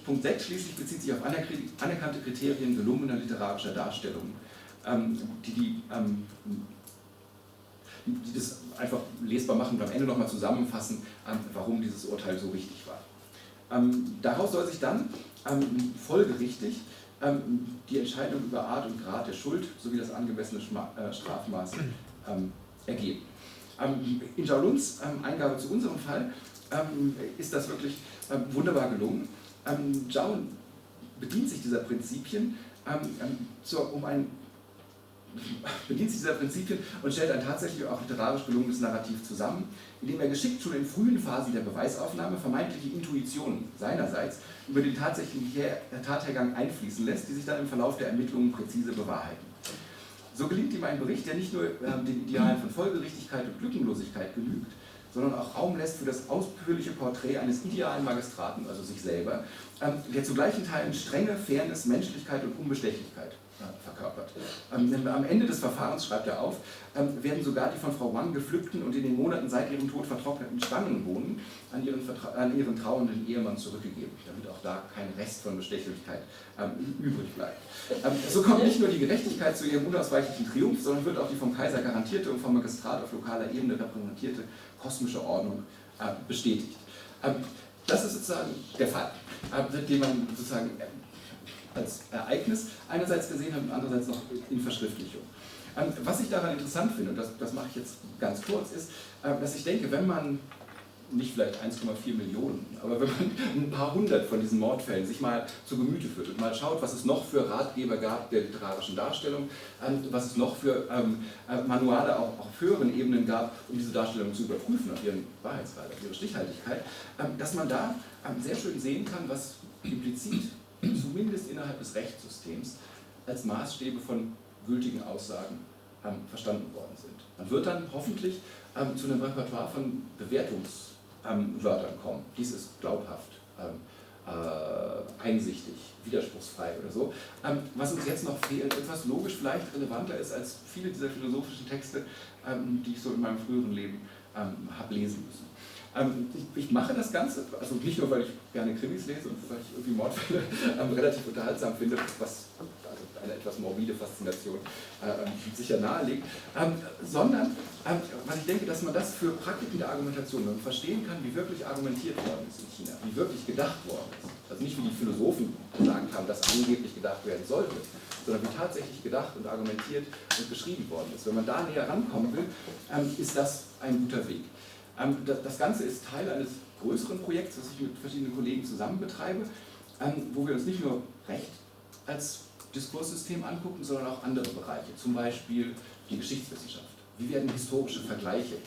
Punkt 6 schließlich bezieht sich auf anerkannte Kriterien gelungener literarischer Darstellungen, die das einfach lesbar machen und am Ende nochmal zusammenfassen, warum dieses Urteil so wichtig war. Daraus soll sich dann folgerichtig die Entscheidung über Art und Grad der Schuld sowie das angemessene Strafmaß ergeben. In Zhao-Luns Eingabe zu unserem Fall ist das wirklich wunderbar gelungen. Zhao bedient sich dieser Prinzipien und stellt ein tatsächlich auch literarisch gelungenes Narrativ zusammen, indem er geschickt schon in frühen Phasen der Beweisaufnahme vermeintliche Intuitionen seinerseits über den tatsächlichen Tathergang einfließen lässt, die sich dann im Verlauf der Ermittlungen präzise bewahrheiten. So gelingt ihm ein Bericht, der nicht nur den Idealen von Folgerichtigkeit und Lückenlosigkeit genügt, sondern auch Raum lässt für das ausführliche Porträt eines idealen Magistraten, also sich selber, der zu gleichen Teilen Strenge, Fairness, Menschlichkeit und Unbestechlichkeit verkörpert. Am Ende des Verfahrens, schreibt er auf, werden sogar die von Frau Wang gepflückten und in den Monaten seit ihrem Tod vertrockneten Stangenbohnen an ihren trauernden Ehemann zurückgegeben, damit auch da kein Rest von Bestechlichkeit übrig bleibt. So kommt nicht nur die Gerechtigkeit zu ihrem unausweichlichen Triumph, sondern wird auch die vom Kaiser garantierte und vom Magistrat auf lokaler Ebene repräsentierte kosmische Ordnung bestätigt. Das ist sozusagen der Fall, den man sozusagen als Ereignis einerseits gesehen hat und andererseits noch in Verschriftlichung. Was ich daran interessant finde, und das mache ich jetzt ganz kurz, ist, dass ich denke, wenn man nicht vielleicht 1,4 Millionen, aber wenn man ein paar hundert von diesen Mordfällen sich mal zu Gemüte führt und mal schaut, was es noch für Ratgeber gab der literarischen Darstellung, was es noch für Manuale auch auf höheren Ebenen gab, um diese Darstellung zu überprüfen auf ihren Wahrheitsgehalt, auf ihre Stichhaltigkeit, dass man da sehr schön sehen kann, was implizit, zumindest innerhalb des Rechtssystems, als Maßstäbe von gültigen Aussagen verstanden worden sind. Man wird dann hoffentlich zu einem Repertoire von Bewertungswörtern kommen. Dies ist glaubhaft, einsichtig, widerspruchsfrei oder so. Was uns jetzt noch fehlt, etwas logisch vielleicht relevanter ist als viele dieser philosophischen Texte, die ich so in meinem früheren Leben habe lesen müssen. Ich mache das Ganze, also nicht nur, weil ich gerne Krimis lese und weil ich irgendwie Mordfälle relativ unterhaltsam finde, was also eine etwas morbide Faszination sicher nahelegt, sondern weil ich denke, dass man das für Praktiken der Argumentation, wenn man verstehen kann, wie wirklich argumentiert worden ist in China, wie wirklich gedacht worden ist, also nicht wie die Philosophen gesagt haben, dass angeblich gedacht werden sollte, sondern wie tatsächlich gedacht und argumentiert und beschrieben worden ist. Wenn man da näher rankommen will, ist das ein guter Weg. Das Ganze ist Teil eines größeren Projekts, das ich mit verschiedenen Kollegen zusammen betreibe, wo wir uns nicht nur Recht als Diskurssystem angucken, sondern auch andere Bereiche, zum Beispiel die Geschichtswissenschaft. Wie werden historische Vergleiche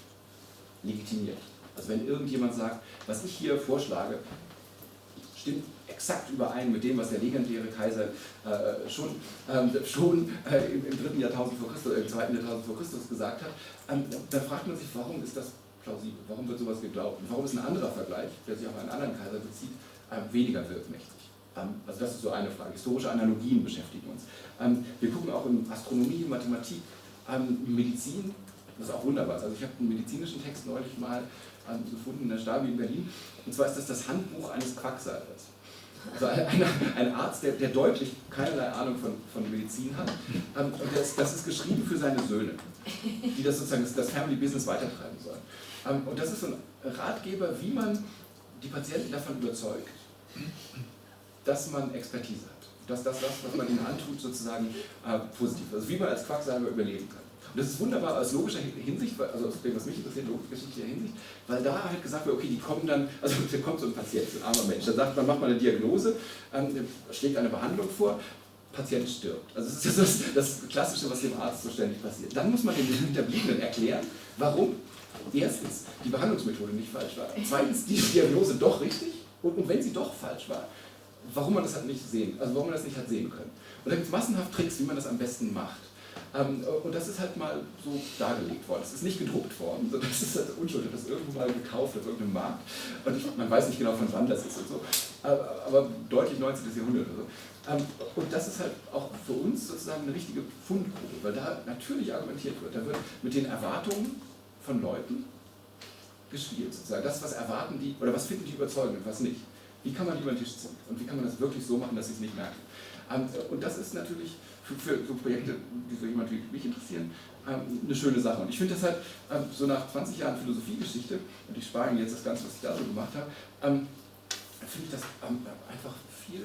legitimiert? Also wenn irgendjemand sagt, was ich hier vorschlage, stimmt exakt überein mit dem, was der legendäre Kaiser schon im 3. Jahrtausend vor Christus, im 2. Jahrtausend vor Christus gesagt hat, dann fragt man sich, warum ist das plausibel? Warum wird sowas geglaubt? Und warum ist ein anderer Vergleich, der sich auf einen anderen Kaiser bezieht, weniger wirkmächtig? Also das ist so eine Frage. Historische Analogien beschäftigen uns. Wir gucken auch in Astronomie, Mathematik, Medizin, das ist auch wunderbar. Also ich habe einen medizinischen Text neulich mal gefunden in der Stabi in Berlin. Und zwar ist das Handbuch eines Quacksalbers. Also ein Arzt, der deutlich keinerlei Ahnung von Medizin hat. Und das ist geschrieben für seine Söhne, die das sozusagen das Family Business weitertreiben sollen. Und das ist so ein Ratgeber, wie man die Patienten davon überzeugt, dass man Expertise hat. Dass das, was man ihnen antut, sozusagen positiv ist. Also wie man als Quacksalber überleben kann. Und das ist wunderbar aus logischer Hinsicht, also aus dem, was mich interessiert, logisch-geschichtlicher Hinsicht, weil da halt gesagt wird, okay, die kommen dann, also da kommt so ein Patient, so ein armer Mensch, dann sagt man, macht mal eine Diagnose, schlägt eine Behandlung vor, Patient stirbt. Also das ist das Klassische, was dem Arzt so ständig passiert. Dann muss man den Hinterbliebenen erklären, warum erstens die Behandlungsmethode nicht falsch war, zweitens die Diagnose doch richtig und wenn sie doch falsch war, warum man das halt nicht sehen, also warum man das nicht hat sehen können. Und da gibt es massenhaft Tricks, wie man das am besten macht. Und das ist halt mal so dargelegt worden. Es ist nicht gedruckt worden, sondern es ist halt unschuldig, das irgendwo mal gekauft auf irgendeinem Markt. Und man weiß nicht genau, von wann das ist und so. Aber deutlich 19. Jahrhundert oder so. Und das ist halt auch für uns sozusagen eine richtige Fundgrube, weil da natürlich argumentiert wird. Da wird mit den Erwartungen von Leuten gespielt, sozusagen. Das, was erwarten die, oder was finden die überzeugend und was nicht. Wie kann man die über den Tisch ziehen? Und wie kann man das wirklich so machen, dass sie es nicht merken? Und das ist natürlich für so Projekte, die so jemand wie mich interessieren, eine schöne Sache. Und ich finde das halt so nach 20 Jahren Philosophiegeschichte, und ich spare Ihnen jetzt das Ganze, was ich da so gemacht habe, finde ich das einfach viel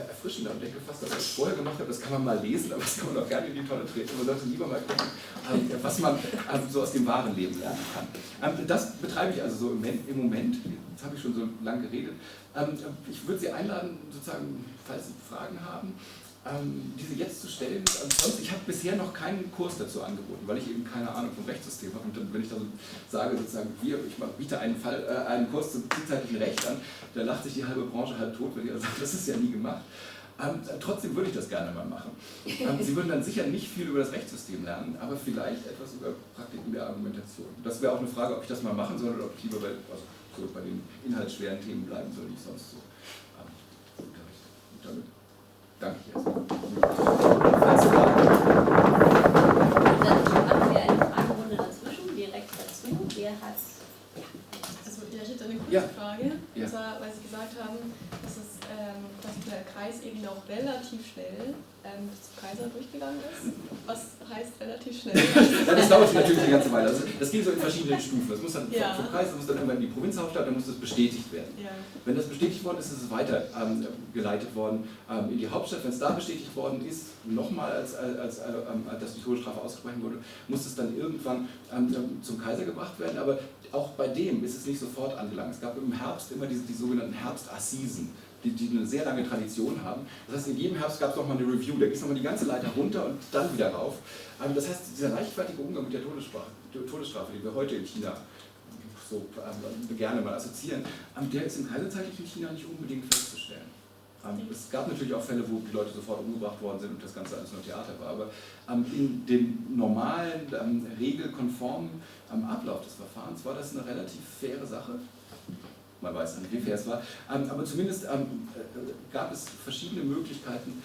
erfrischender und denke fast, dass ich vorher gemacht habe, das kann man mal lesen, aber das kann man auch gerne in die Tonne treten. Man sollte lieber mal gucken, was man so aus dem wahren Leben lernen kann. Das betreibe ich also so im Moment, jetzt habe ich schon so lange geredet. Ich würde Sie einladen, sozusagen, falls Sie Fragen haben, diese jetzt zu stellen. Sonst, ich habe bisher noch keinen Kurs dazu angeboten, weil ich eben keine Ahnung vom Rechtssystem habe. Und dann, wenn ich dann sage, sozusagen, ich biete einen Kurs zum qingzeitlichen Recht an, da lacht sich die halbe Branche halb tot, weil die sagt, das ist ja nie gemacht. Trotzdem würde ich das gerne mal machen. Sie würden dann sicher nicht viel über das Rechtssystem lernen, aber vielleicht etwas über Praktiken der Argumentation. Das wäre auch eine Frage, ob ich das mal machen soll oder ob ich lieber bei den inhaltsschweren Themen bleiben soll, die ich sonst so unterrichte. Und damit danke ich erstmal. Falls Fragen. Dann machen wir eine Fragerunde dazwischen, direkt dazu. Wer hat? Also vielleicht jetzt eine kurze Frage. Und zwar, weil Sie gesagt gesagt haben, dass der Kreis eben auch relativ schnell zum Kaiser durchgegangen ist. Was heißt relativ schnell? Ja, das dauert natürlich eine ganze Weile. Also das geht so in verschiedenen Stufen. Das muss dann vom Kreis, das muss dann irgendwann in die Provinzhauptstadt, dann muss das bestätigt werden. Ja. Wenn das bestätigt worden ist, ist es weitergeleitet worden in die Hauptstadt. Wenn es da bestätigt worden ist, nochmal, dass die Todesstrafe ausgesprochen wurde, muss es dann irgendwann zum Kaiser gebracht werden. Aber auch bei dem ist es nicht sofort angelangt. Es gab im Herbst immer die sogenannten Herbstassisen, die eine sehr lange Tradition haben. Das heißt, in jedem Herbst gab es nochmal eine Review, da geht es nochmal die ganze Leiter runter und dann wieder rauf. Das heißt, dieser leichtfertige Umgang mit der Todesstrafe, die wir heute in China so gerne mal assoziieren, der ist im kaiserzeitlichen China nicht unbedingt festzustellen. Es gab natürlich auch Fälle, wo die Leute sofort umgebracht worden sind und das Ganze alles nur Theater war, aber in dem normalen, regelkonformen Ablauf des Verfahrens war das eine relativ faire Sache. Man weiß nicht, wie fair es war, aber zumindest gab es verschiedene Möglichkeiten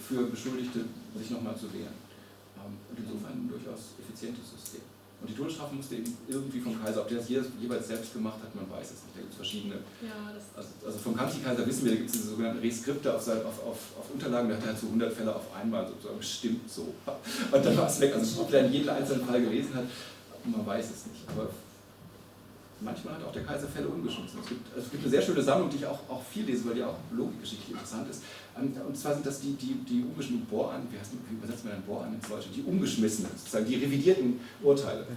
für Beschuldigte, sich nochmal zu wehren. Und insofern ein durchaus effizientes System. Und die Todesstrafe musste eben irgendwie vom Kaiser, ob der das jeweils selbst gemacht hat, man weiß es nicht. Da gibt es verschiedene. Ja, also vom Kanzlerkaiser wissen wir, da gibt es diese sogenannten Reskripte auf Unterlagen, da hat er halt so 100 Fälle auf einmal sozusagen bestimmt so. Und dann war es weg. Also ob der in jeden einzelnen Fall gelesen hat, man weiß es nicht. Aber manchmal hat auch der Kaiser Fälle umgeschmissen. Es gibt eine sehr schöne Sammlung, die ich auch viel lese, weil die auch logikgeschichtlich interessant ist. Und zwar sind das die umgeschmissenen wie übersetzt man denn Bohrern ins Deutsche? Die umgeschmissenen, sozusagen die revidierten Urteile.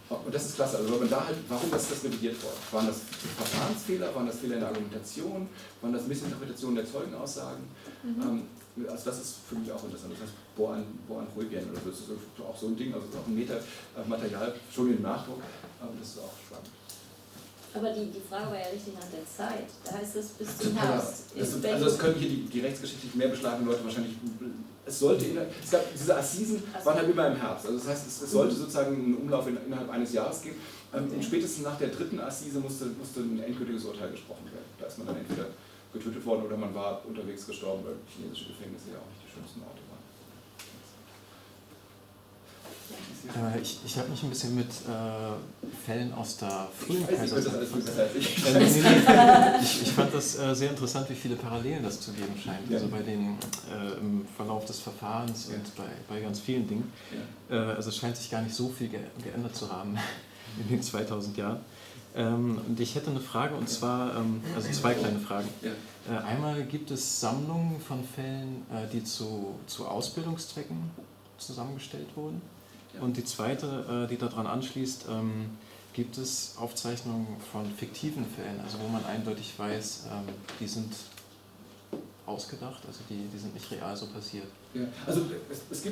Und das ist klasse. Also wenn man da halt, warum ist das revidiert worden? Waren das Verfahrensfehler? Waren das Fehler in der Argumentation? Waren das Missinterpretationen der Zeugenaussagen? Also das ist für mich auch interessant. Das heißt Bohrern Ruhigern oder so. Das ist auch so ein Ding, also auch ein Meter Material schon im Nachdruck. Das ist auch spannend. Aber die Frage war ja richtig nach der Zeit. Da heißt es bis zum Herbst. Also das können hier die rechtsgeschichtlich mehr beschlagenen Leute wahrscheinlich. Es gab diese Assisen waren halt immer im Herbst. Also das heißt, es sollte sozusagen einen Umlauf innerhalb eines Jahres geben. Und spätestens nach der dritten Assise musste ein endgültiges Urteil gesprochen werden. Da ist man dann entweder getötet worden oder man war unterwegs gestorben, weil chinesische Gefängnisse ja auch nicht die schönsten Orte waren. Ich habe mich ein bisschen mit Fällen aus der frühen Kaiserzeit. Ich fand das sehr interessant, wie viele Parallelen das zu geben scheint. Ja. Also bei den im Verlauf des Verfahrens und bei ganz vielen Dingen. Ja. Also es scheint sich gar nicht so viel geändert zu haben in den 2000 Jahren. Und ich hätte eine Frage, und zwar, also zwei kleine Fragen. Ja. Einmal gibt es Sammlungen von Fällen, die zu Ausbildungszwecken zusammengestellt wurden. Und die zweite, die daran anschließt, gibt es Aufzeichnungen von fiktiven Fällen, also wo man eindeutig weiß, die sind ausgedacht, also die sind nicht real so passiert. Ja, also es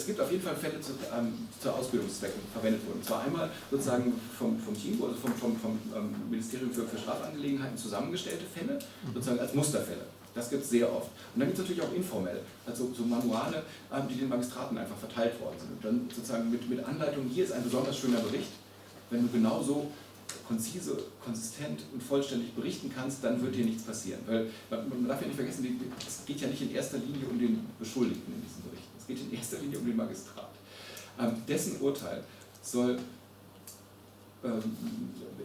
gibt auf jeden Fall Fälle, die zu Ausbildungszwecken verwendet wurden. Und zwar einmal sozusagen vom Qing, also vom Ministerium für Strafangelegenheiten zusammengestellte Fälle, sozusagen als Musterfälle. Das gibt es sehr oft. Und dann gibt es natürlich auch informell, also so Manuale, die den Magistraten einfach verteilt worden sind. Und dann sozusagen mit Anleitung, hier ist ein besonders schöner Bericht. Wenn du genauso konzise, konsistent und vollständig berichten kannst, dann wird dir nichts passieren. Weil man darf ja nicht vergessen, es geht ja nicht in erster Linie um den Beschuldigten in diesen Berichten. Es geht in erster Linie um den Magistrat. Dessen Urteil soll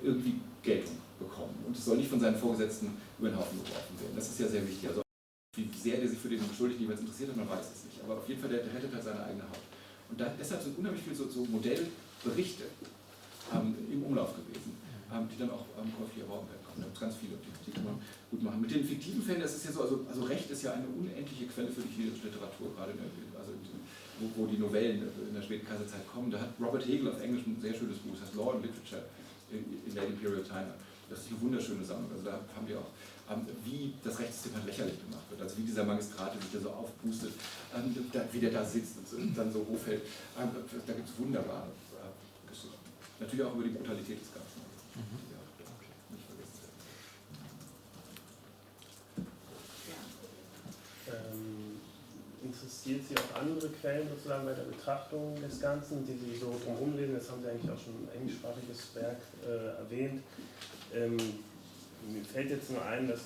irgendwie Geltung bekommen. Und es soll nicht von seinen Vorgesetzten über den Haufen geworfen werden. Das ist ja sehr wichtig. Also wie sehr der sich für den Beschuldigten jeweils interessiert hat, man weiß es nicht. Aber auf jeden Fall, der rettet halt seine eigene Haut. Und deshalb sind unheimlich viele so Modellberichte im Umlauf gewesen, die dann auch häufig erworben werden konnten. Da gibt es ganz viele, die kann man gut machen. Mit den fiktiven Fällen, das ist ja so, also Recht ist ja eine unendliche Quelle für die chinesische Literatur, gerade wo die Novellen in der späten Kaiserzeit kommen. Da hat Robert Hegel auf Englisch ein sehr schönes Buch, das heißt Law and Literature in Late Imperial China. Das ist eine wunderschöne Sammlung. Also da haben wir auch, wie das Rechtssystem halt lächerlich gemacht wird, also wie dieser Magistrat sich da so aufpustet, wie der da sitzt und dann so hochfällt. Da gibt es wunderbare Geschichten. Natürlich auch über die Brutalität des Ganzen. Die auch nicht vergessen werden. Interessiert Sie auch andere Quellen sozusagen bei der Betrachtung des Ganzen, die Sie so drumherum lesen? Das haben Sie eigentlich auch schon ein englischsprachiges Werk erwähnt. Mir fällt jetzt nur ein, dass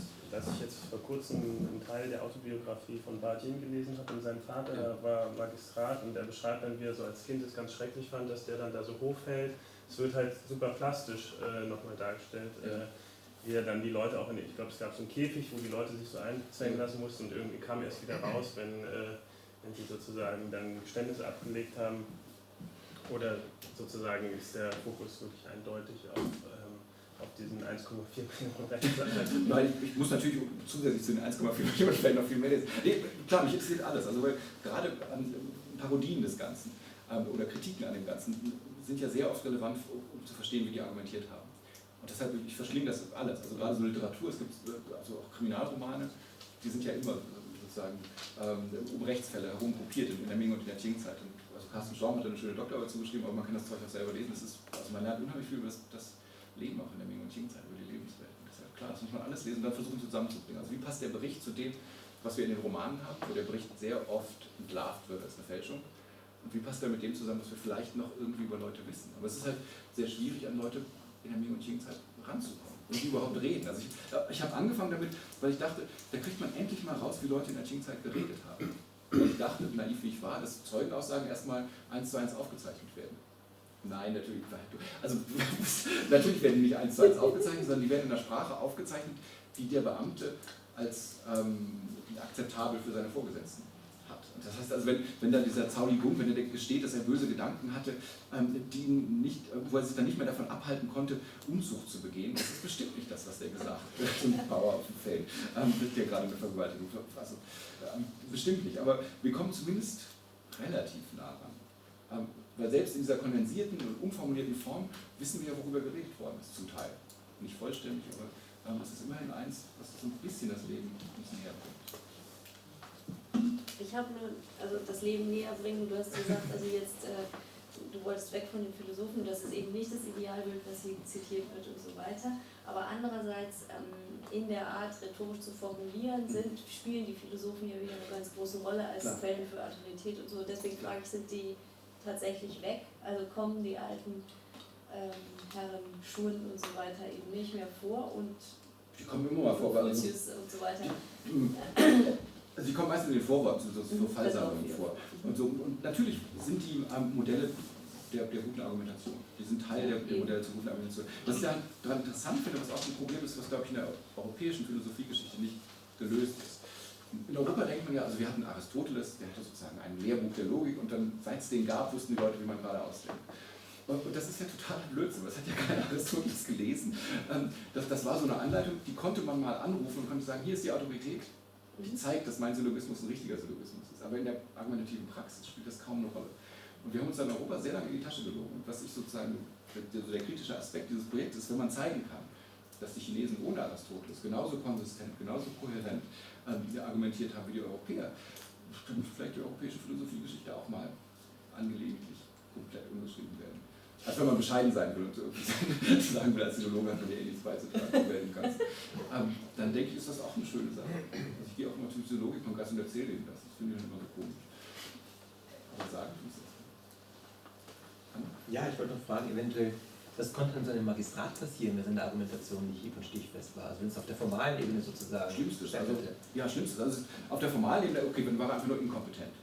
ich jetzt vor kurzem einen Teil der Autobiografie von Ba Jin gelesen habe und sein Vater war Magistrat und er beschreibt dann, wie er so als Kind es ganz schrecklich fand, dass der dann da so hochfällt. Es wird halt super plastisch nochmal dargestellt. wie er dann die Leute auch ich glaube, es gab so einen Käfig, wo die Leute sich so einzwängen lassen mussten und irgendwie kam erst wieder raus, wenn sie sozusagen dann Geständnisse abgelegt haben. Oder sozusagen ist der Fokus wirklich eindeutig auf diesen 1,4 Millionen Rechtsfällen? Nein, ich muss natürlich zusätzlich zu den 1,4 Millionen Fällen noch viel mehr lesen. Nee, klar, mich interessiert alles. Also weil gerade Parodien des Ganzen oder Kritiken an dem Ganzen sind ja sehr oft relevant, um zu verstehen, wie die argumentiert haben. Und deshalb, ich verschlinge das alles. Also gerade so Literatur, es gibt also auch Kriminalromane, die sind ja immer sozusagen um Rechtsfälle herum gruppiert in der Ming- und in der Qing-Zeit. Also Carsten Schraum hat eine schöne Doktorarbeit zugeschrieben, aber man kann das Zeug auch selber lesen. Also man lernt unheimlich viel über das Leben auch in der Ming- und Qing-Zeit, über die Lebenswelt. Und deshalb, klar, das muss man alles lesen und dann versuchen zusammenzubringen. Also wie passt der Bericht zu dem, was wir in den Romanen haben, wo der Bericht sehr oft entlarvt wird als eine Fälschung? Und wie passt der mit dem zusammen, was wir vielleicht noch irgendwie über Leute wissen? Aber es ist halt sehr schwierig, an Leute in der Ming- und Qing-Zeit ranzukommen und die überhaupt reden. Also ich habe angefangen damit, weil ich dachte, da kriegt man endlich mal raus, wie Leute in der Qing-Zeit geredet haben. Weil ich dachte, naiv wie ich war, dass Zeugenaussagen erstmal 1:1 aufgezeichnet werden. Nein, natürlich. Also natürlich werden die nicht 1:1 aufgezeichnet, sondern die werden in der Sprache aufgezeichnet, die der Beamte als akzeptabel für seine Vorgesetzten hat. Und das heißt also, wenn da dieser Cao Li Gung, wenn er gesteht, dass er böse Gedanken hatte, wo er sich dann nicht mehr davon abhalten konnte, Unzucht zu begehen, das ist bestimmt nicht das, was der gesagt hat, zum Bauer auf dem Feld, der gerade eine Vergewaltigung verfasst. Bestimmt nicht, aber wir kommen zumindest relativ nah ran. Weil selbst in dieser kondensierten und umformulierten Form wissen wir ja, worüber geredet worden ist, zum Teil. Nicht vollständig, aber es ist immerhin eins, was so ein bisschen das Leben ein bisschen herbringt. Ich habe nur, also das Leben näher bringen, du hast gesagt, also jetzt, du wolltest weg von den Philosophen, das ist eben nicht das Idealbild, was hier zitiert wird und so weiter, aber andererseits in der Art, rhetorisch zu formulieren, spielen die Philosophen ja wieder eine ganz große Rolle als Quellen für Autorität und so, deswegen frage ich, sind die tatsächlich weg, also kommen die alten Herren Schwund und so weiter eben nicht mehr vor und die kommen immer mal vor, weil und so weiter. Also die kommen meistens in den Vorworten, so Fallsammlungen vor. Und natürlich sind die Modelle der guten Argumentation. Die sind Teil der Modelle zur guten Argumentation. Was ich daran interessant finde, was auch ein Problem ist, was glaube ich in der europäischen Philosophiegeschichte nicht gelöst ist. In Europa denkt man ja, also wir hatten Aristoteles, der hatte sozusagen ein Lehrbuch der Logik und dann, seit es den gab, wussten die Leute, wie man gerade ausdenkt. Und das ist ja totaler Blödsinn, das hat ja keiner Aristoteles gelesen. Das war so eine Anleitung, die konnte man mal anrufen und konnte sagen, hier ist die Autorität, die zeigt, dass mein Syllogismus ein richtiger Syllogismus ist. Aber in der argumentativen Praxis spielt das kaum eine Rolle. Und wir haben uns in Europa sehr lange in die Tasche gelogen. Und was ich sozusagen, der kritische Aspekt dieses Projekts ist, wenn man zeigen kann, dass die Chinesen ohne Aristoteles genauso konsistent, genauso kohärent argumentiert haben wie die Europäer, dann vielleicht die europäische Philosophiegeschichte auch mal angelegentlich komplett umgeschrieben werden. Als wenn man bescheiden sein will und sagen will, als Philologe hat man ja eh nichts beizutragen, wenn du kannst. Dann denke ich, ist das auch eine schöne Sache. Also ich gehe auch immer zum Physiologikkongress und erzähle ihnen das. Das finde ich dann immer so komisch. Aber sagen tust du das. Ja, ich wollte noch fragen, eventuell, das konnte in so einem Magistrat passieren, dass in der Argumentation nicht hieb- und stichfest war. Also wenn es auf der formalen Ebene sozusagen Schlimmstes. Also auf der formalen Ebene, okay, dann war er einfach nur inkompetent.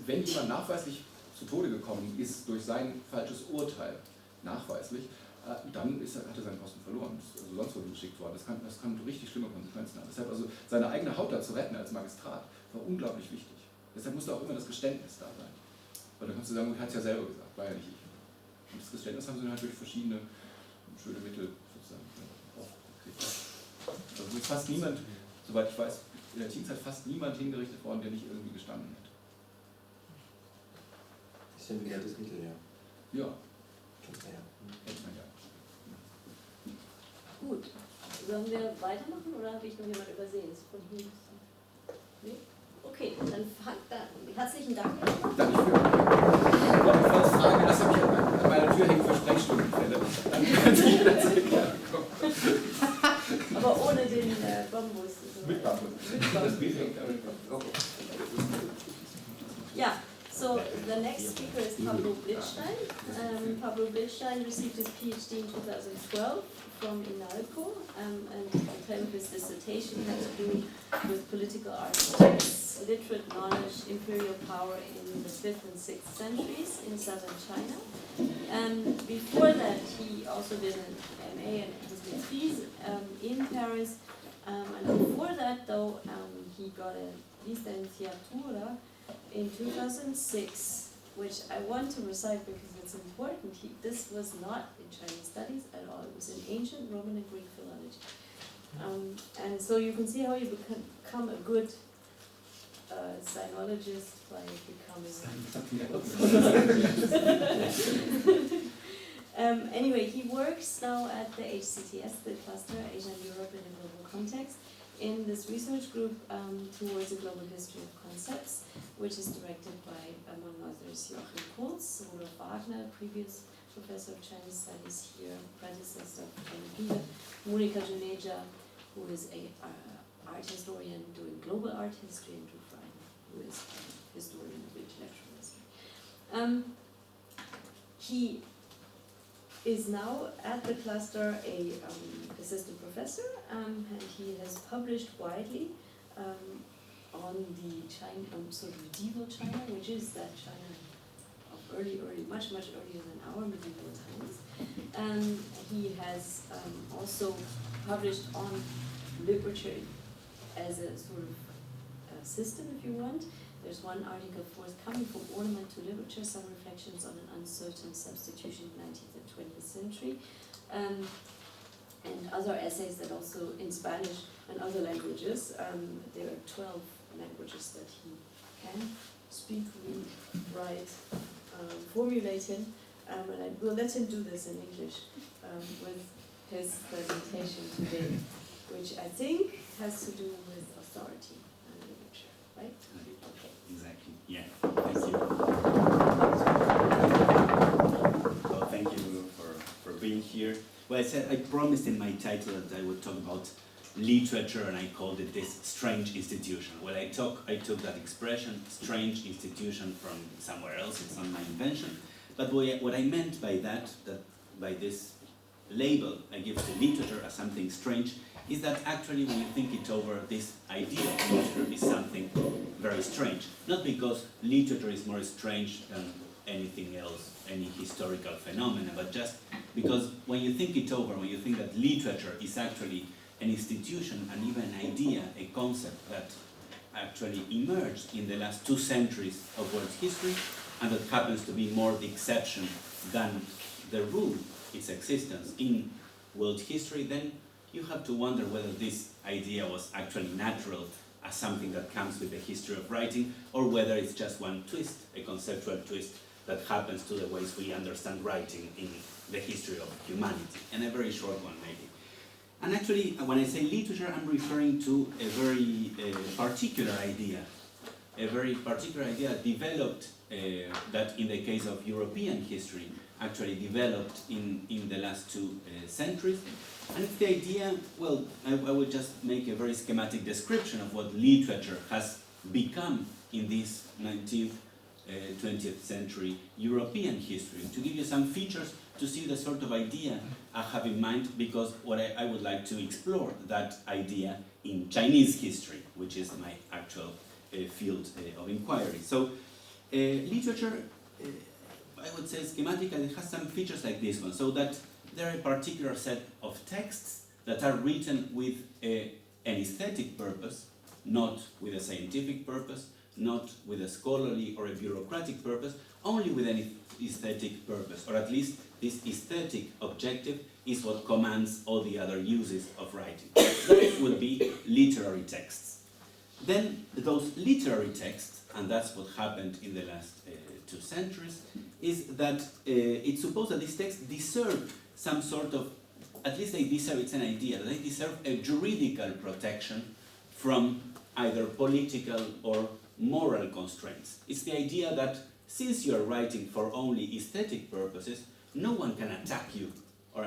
Wenn jemand nachweislich zu Tode gekommen ist durch sein falsches Urteil, nachweislich, dann hat er seinen Posten verloren, ist also sonst wohin geschickt worden. Das kann richtig schlimme Konsequenzen haben. Deshalb also seine eigene Haut da zu retten als Magistrat war unglaublich wichtig. Deshalb musste auch immer das Geständnis da sein. Weil dann kannst du sagen, ich hatte es ja selber gesagt, war ja nicht ich. Und das Geständnis haben sie dann halt durch verschiedene schöne Mittel sozusagen aufgekriegt. Also ist fast niemand, soweit ich weiß, in der Qing-Zeit fast niemand hingerichtet worden, der nicht irgendwie gestanden hätte. Das ist ja ein bewährtes Mittel, ja. Ja. Kennt man ja. Kennt man ja. Gut, sollen wir weitermachen oder habe ich noch jemand übersehen? Von hier? Nee? Okay, dann herzlichen Dank. Danke für. Falls Fragen, das habe ich an meiner Tür hängen für Sprechstundenfälle. Dann können Sie jederzeit gerne kommen. Aber ohne den Bambus. Mit Bambus. Das Bild hängt damit. Ja, so the next speaker is Pablo Blitstein. Pablo Blitstein received his PhD in 2012 from INALCO and the time of his dissertation had to do with political arguments, literate knowledge, imperial power in the 5th and 6th centuries in southern China. And before that, he also did an MA and his maîtrise in Paris. And before that, though, he got a licenciatura in 2006, which I want to recite because it's important. This was not in Chinese studies at all. It was in ancient Roman and Greek philology. And so you can see how you become a good sinologist by becoming something else. Anyway, he works now at the HCTS, the cluster, Asia and Europe in a global context, in this research group towards a global history of concepts, which is directed by, among others, Joachim Kurtz, Rudolf Wagner, previous professor of Chinese studies here, predecessor of Evidenz, Monika Juneja, who is a art historian doing global art history, and Drew Frieden, who is a historian of intellectual history. He is now at the cluster a assistant professor, and he has published widely on the China, sort of medieval China, which is that China of much earlier than our medieval times. He has also published on literature as a sort of system, if you want. There's one article forthcoming, From Ornament to Literature, Some Reflections on an Uncertain Substitution in the 19th and 20th Century, and other essays that also in Spanish and other languages. There are 12 languages that he can speak, read, write, formulate in, and I will let him do this in English with his presentation today, which I think has to do with authority and literature, right? Okay. Exactly. Yeah. Thank you. Well, thank you for being here. Well, I promised in my title that I would talk about literature, and I called it this strange institution. Well, I took that expression, strange institution, from somewhere else. It's not my invention. But what I meant by that by this label I give to literature as something strange, is that actually when you think it over, this idea of literature is something very strange. Not because literature is more strange than anything else, any historical phenomena, but just because when you think it over, when you think that literature is actually an institution and even an idea, a concept that actually emerged in the last 2 centuries of world history, and that happens to be more the exception than the rule, its existence in world history, then you have to wonder whether this idea was actually natural as something that comes with the history of writing, or whether it's just one twist, a conceptual twist that happens to the ways we understand writing in the history of humanity, and a very short one maybe. And actually, when I say literature, I'm referring to a very particular idea developed, that in the case of European history, actually developed in the last 2 centuries. And it's the idea, well, I would just make a very schematic description of what literature has become in this 19th, 20th century European history, to give you some features to see the sort of idea I have in mind, because what I would like to explore that idea in Chinese history, which is my actual field of inquiry. So literature, I would say schematically, it has some features like this one, so that there are a particular set of texts that are written with an aesthetic purpose, not with a scientific purpose, not with a scholarly or a bureaucratic purpose, only with an aesthetic purpose, or at least this aesthetic objective is what commands all the other uses of writing. Those would be literary texts. Then those literary texts, and that's what happened in the last 2 centuries, is that it's supposed that these texts deserve some sort of, at least they deserve, it's an idea, they deserve a juridical protection from either political or moral constraints. It's the idea that since you're writing for only aesthetic purposes, no one can attack you, or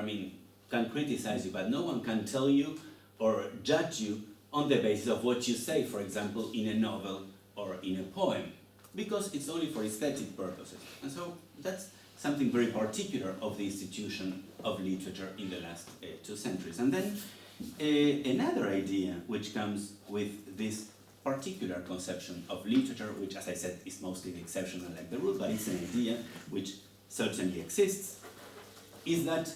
can criticize you, but no one can tell you or judge you on the basis of what you say, for example, in a novel or in a poem, because it's only for aesthetic purposes. And so that's something very particular of the institution of literature in the last 2 centuries. And then Another idea which comes with this particular conception of literature, which, as I said, is mostly the exception and like the rule, but it's an idea which certainly exists, is that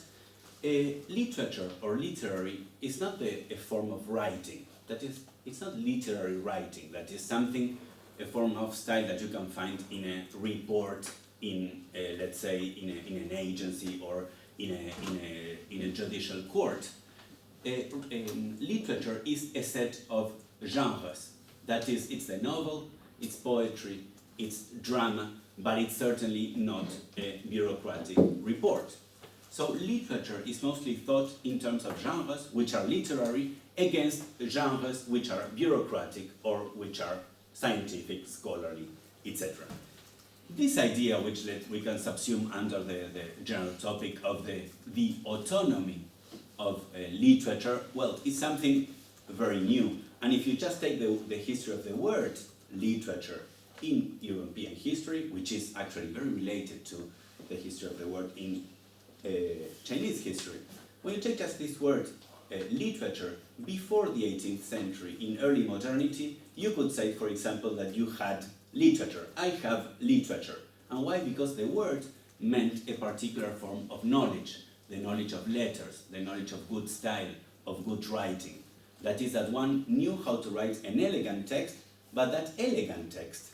literature or literary is not a form of writing. That is, it's not literary writing. That is something, a form of style that you can find in a report, in let's say in an agency or in a judicial court. Literature is a set of genres. That is, it's a novel, it's poetry, it's drama, but it's certainly not a bureaucratic report. So literature is mostly thought in terms of genres which are literary against genres which are bureaucratic or which are scientific, scholarly, etc. This idea, which we can subsume under the general topic of the autonomy of literature, well, is something very new. And if you just take the history of the word literature in European history, which is actually very related to the history of the word in Chinese history, when you take just this word literature, before the 18th century, in early modernity, you could say, for example, that you had literature. I have literature. And why? Because the word meant a particular form of knowledge, the knowledge of letters, the knowledge of good style, of good writing. That is, that one knew how to write an elegant text, but that elegant text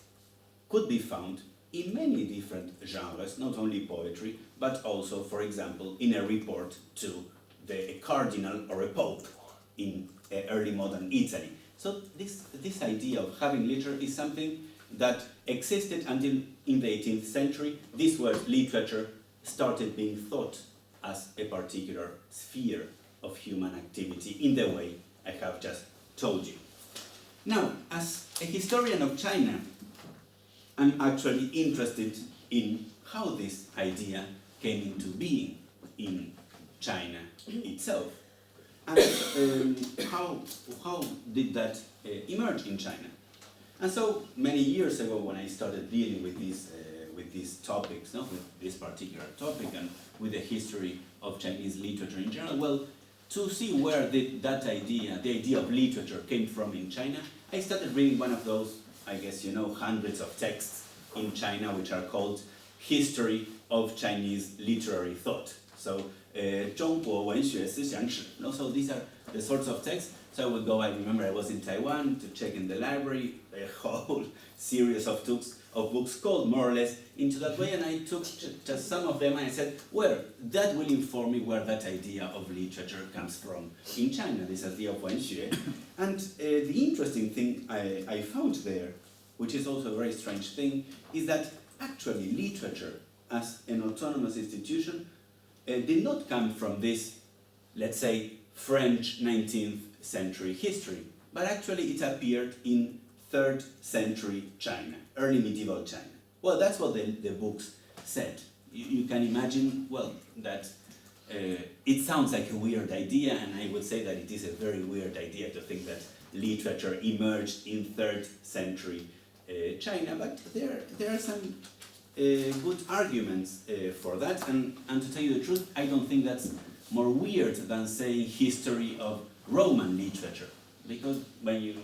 could be found in many different genres, not only poetry, but also, for example, in a report to a cardinal or a pope in early modern Italy. So this idea of having literature is something that existed until in the 18th century. This word literature started being thought as a particular sphere of human activity in the way I have just told you. Now, as a historian of China, I'm actually interested in how this idea came into being in China itself, and how did that emerge in China. And so many years ago, when I started dealing with these topics, not with this particular topic, and with the history of Chinese literature in general, well, to see where that idea, the idea of literature, came from in China, I started reading one of those, I guess you know, hundreds of texts in China which are called History of Chinese Literary Thought. So, 中国文学思想史. So these are the sorts of texts. So I would go, I remember I was in Taiwan to check in the library, a whole series of books called more or less into that way, and I took just some of them and I said, well, that will inform me where that idea of literature comes from in China, this idea of 文学. And the interesting thing I found there, which is also a very strange thing, is that actually literature as an autonomous institution did not come from this, let's say, French 19th century history, but actually it appeared in 3rd century China, early medieval China. Well, that's what the books said. You can imagine, well, that it sounds like a weird idea, and I would say that it is a very weird idea to think that literature emerged in 3rd century China, but there are some good arguments for that, and to tell you the truth, I don't think that's more weird than saying history of Roman literature, because when you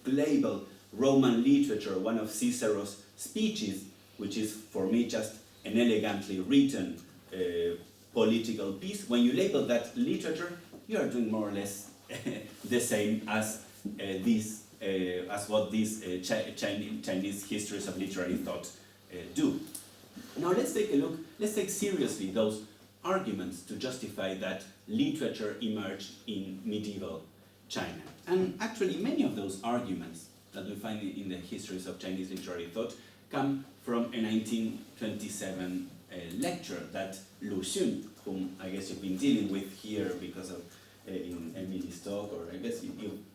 label Roman literature one of Cicero's speeches, which is for me just an elegantly written political piece, when you label that literature, you are doing more or less the same as what these Chinese histories of literary thought do. Now let's take a look, let's take seriously those arguments to justify that literature emerged in medieval China. And actually many of those arguments that we find in the histories of Chinese literary thought come from a 1927 lecture that Lu Xun, whom I guess you've been dealing with here because of in Emily's talk, or I guess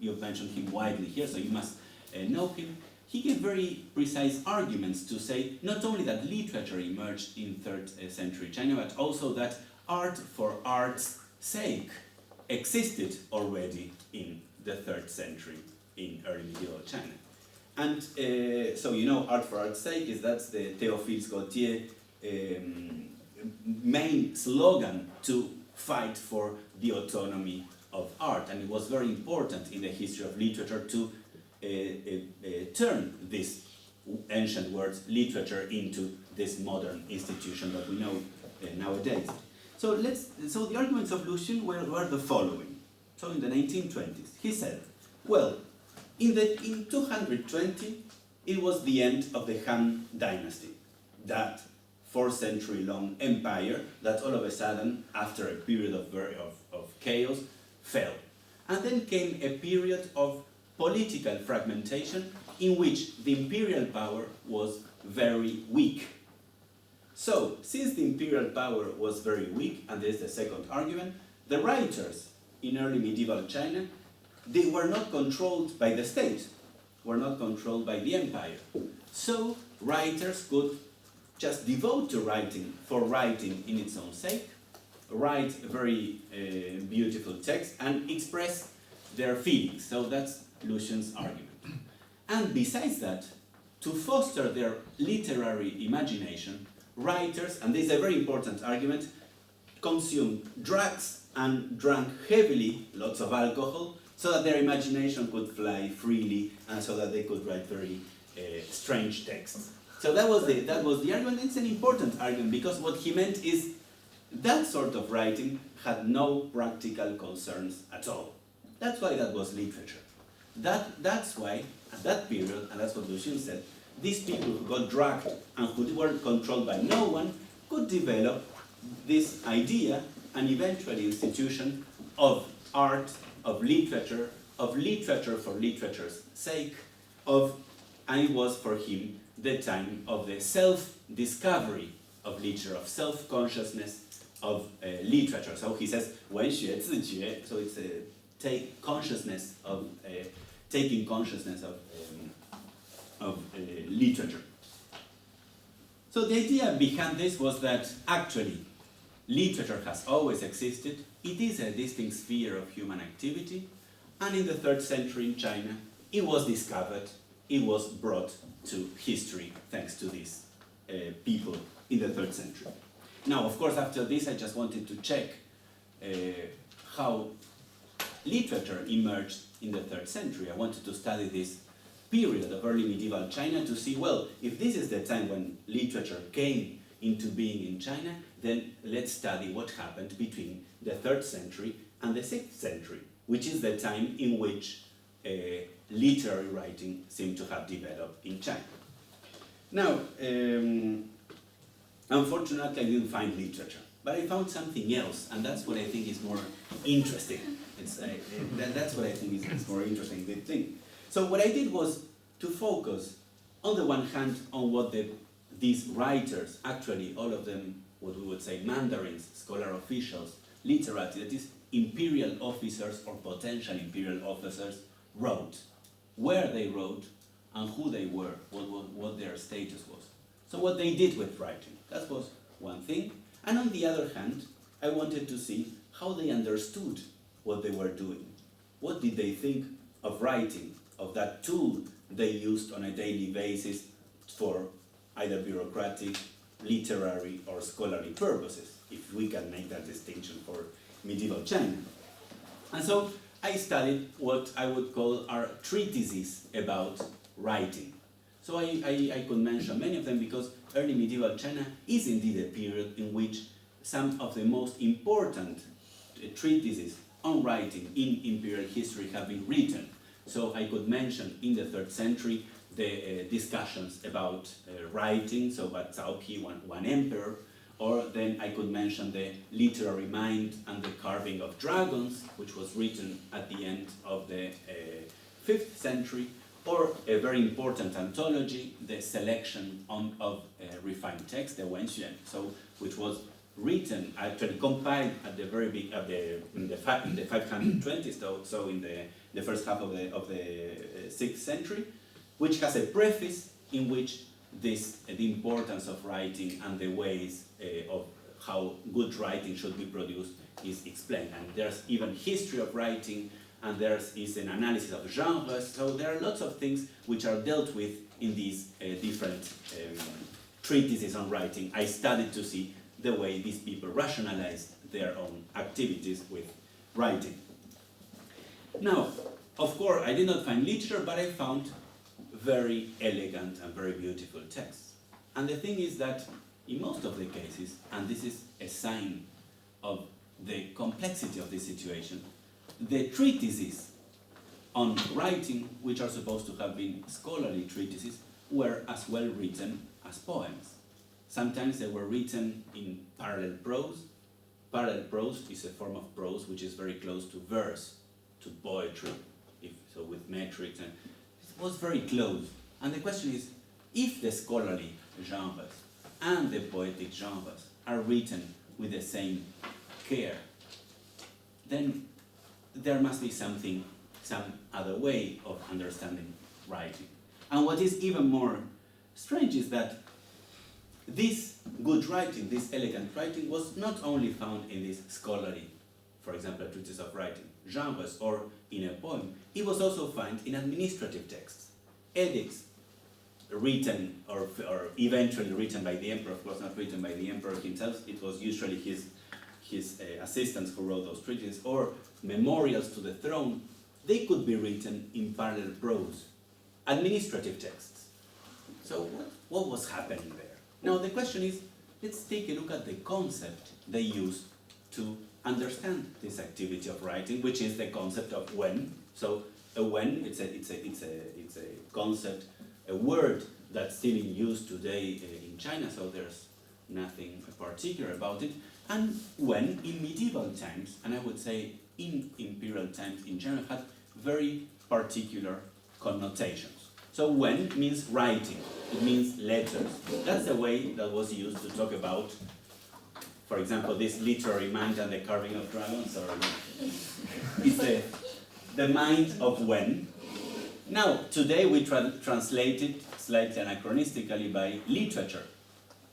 you've mentioned him widely here, so you must know him. He gave very precise arguments to say not only that literature emerged in 3rd century China, but also that art for art's sake existed already in the 3rd century in early medieval China. And so you know, art for art's sake that's the Théophile Gautier main slogan to fight for the autonomy of art, and it was very important in the history of literature to turn these ancient words, literature, into this modern institution that we know nowadays. So the arguments of Lucian were the following. So in the 1920s, he said, well, in 220, it was the end of the Han dynasty, that 4-century-long empire that all of a sudden, after a period of chaos, fell. And then came a period of political fragmentation in which the imperial power was very weak. So, since the imperial power was very weak, and this is the second argument, the writers in early medieval China, they were not controlled by the state, were not controlled by the empire. So, writers could just devote to writing for writing in its own sake, write very beautiful text, and express their feelings. So that's Lucian's argument. And besides that, to foster their literary imagination, writers, and this is a very important argument, consumed drugs and drank heavily, lots of alcohol, so that their imagination could fly freely and so that they could write very strange texts. So that was the argument. It's an important argument because what he meant is that sort of writing had no practical concerns at all. That's why that was literature. That's why, at that period, and that's what Lucian said, these people who got drugged and who weren't controlled by no one could develop this idea and eventually institution of art, of literature for literature's sake, and it was for him the time of the self-discovery of literature, of self-consciousness of literature. So he says, 文学自觉, so it's taking consciousness of literature. So the idea behind this was that actually literature has always existed. It is a distinct sphere of human activity, and in the 3rd century in China, it was discovered, it was brought to history thanks to these people in the 3rd century. Now, of course, after this, I just wanted to check how literature emerged in the 3rd century. I wanted to study this period of early medieval China to see, well, if this is the time when literature came into being in China, then let's study what happened between the 3rd century and the 6th century, which is the time in which literary writing seemed to have developed in China. Now, unfortunately, I didn't find literature, but I found something else, and that's what I think is more interesting. That's what I think is more interesting, the thing. So what I did was to focus, on the one hand, on what these writers, actually all of them, what we would say mandarins, scholar officials, literati, that is, imperial officers or potential imperial officers, wrote, where they wrote, and who they were, what their status was. So what they did with writing, that was one thing. And on the other hand, I wanted to see how they understood what they were doing. What did they think of writing, of that tool they used on a daily basis for either bureaucratic, literary, or scholarly purposes, if we can make that distinction for medieval China. And so I studied what I would call our treatises about writing. So I could mention many of them because early medieval China is indeed a period in which some of the most important treatises on writing in imperial history have been written. So I could mention in the 3rd century the discussions about writing, so about Cao Pi, one emperor, or then I could mention the literary mind and the carving of dragons, which was written at the end of the 5th century, or a very important anthology, the selection of refined text, the Wenxuan, so which was written, actually compiled at the very big, in the 520s, so in the first half of the 6th century, which has a preface in which the importance of writing and the ways of how good writing should be produced is explained. And there's even history of writing, and there is an analysis of genres, so there are lots of things which are dealt with in these different treatises on writing. I studied to see the way these people rationalized their own activities with writing. Now, of course, I did not find literature, but I found very elegant and very beautiful texts. And the thing is that in most of the cases, and this is a sign of the complexity of this situation, the treatises on writing, which are supposed to have been scholarly treatises, were as well written as poems. Sometimes they were written in parallel prose. Parallel prose is a form of prose which is very close to verse, to poetry, so with metrics, and it was very close. And the question is, if the scholarly genres and the poetic genres are written with the same care, then there must be some other way of understanding writing. And what is even more strange is that this good writing, this elegant writing, was not only found in this scholarly, for example, treatise of writing, genres, or in a poem, it was also found in administrative texts, edicts, written or eventually written by the emperor. Of course, not written by the emperor himself, it was usually his assistants who wrote those treatises, or memorials to the throne. They could be written in parallel prose, administrative texts. So what was happening there? Now the question is, let's take a look at the concept they used to understand this activity of writing, which is the concept of when. So a when, it's a concept, a word that's still in use today in China, so there's nothing particular about it. And when in medieval times, and I would say in imperial times in general, had very particular connotations. So when means writing, it means letters. That's the way that was used to talk about, for example, this literary mind and the carving of dragons, or it's the mind of when. Now, today we translate it slightly anachronistically by literature.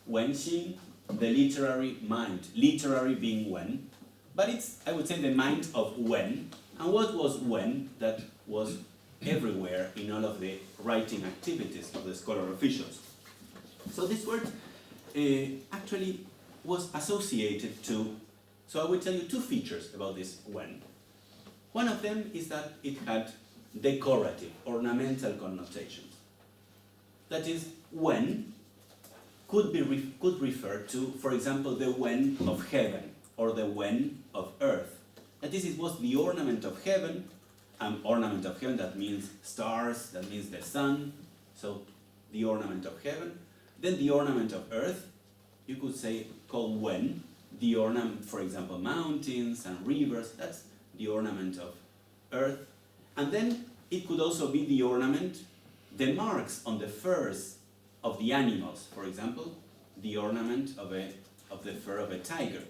Wenxin, the literary mind, literary being when, but it's, I would say, the mind of when. And what was when that was everywhere in all of the writing activities of the scholar officials? So this word actually was associated to, so I will tell you two features about this when. One of them is that it had decorative, ornamental connotations. That is, when could refer to, for example, the when of heaven or the when of earth. That is, it was the ornament of heaven. Ornament of heaven, that means stars, that means the sun, so the ornament of heaven. Then the ornament of earth, you could say, called when. The ornament, for example, mountains and rivers, that's the ornament of earth. And then it could also be the ornament, the marks on the furs of the animals, for example, the ornament of the fur of a tiger.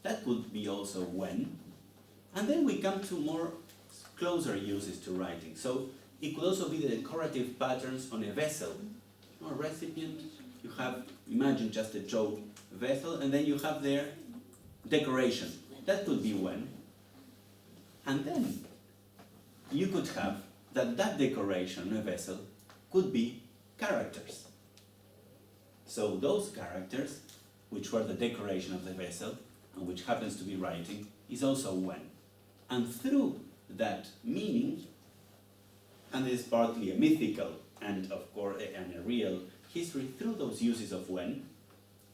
That could be also when. And then we come to more closer uses to writing. So it could also be the decorative patterns on a vessel, or recipient. You have, imagine just a chow vessel, and then you have there decoration. That could be when. And then you could have that decoration on a vessel could be characters. So those characters, which were the decoration of the vessel, and which happens to be writing, is also when. And through that meaning, and it is partly a mythical and of course and a real history, through those uses of when,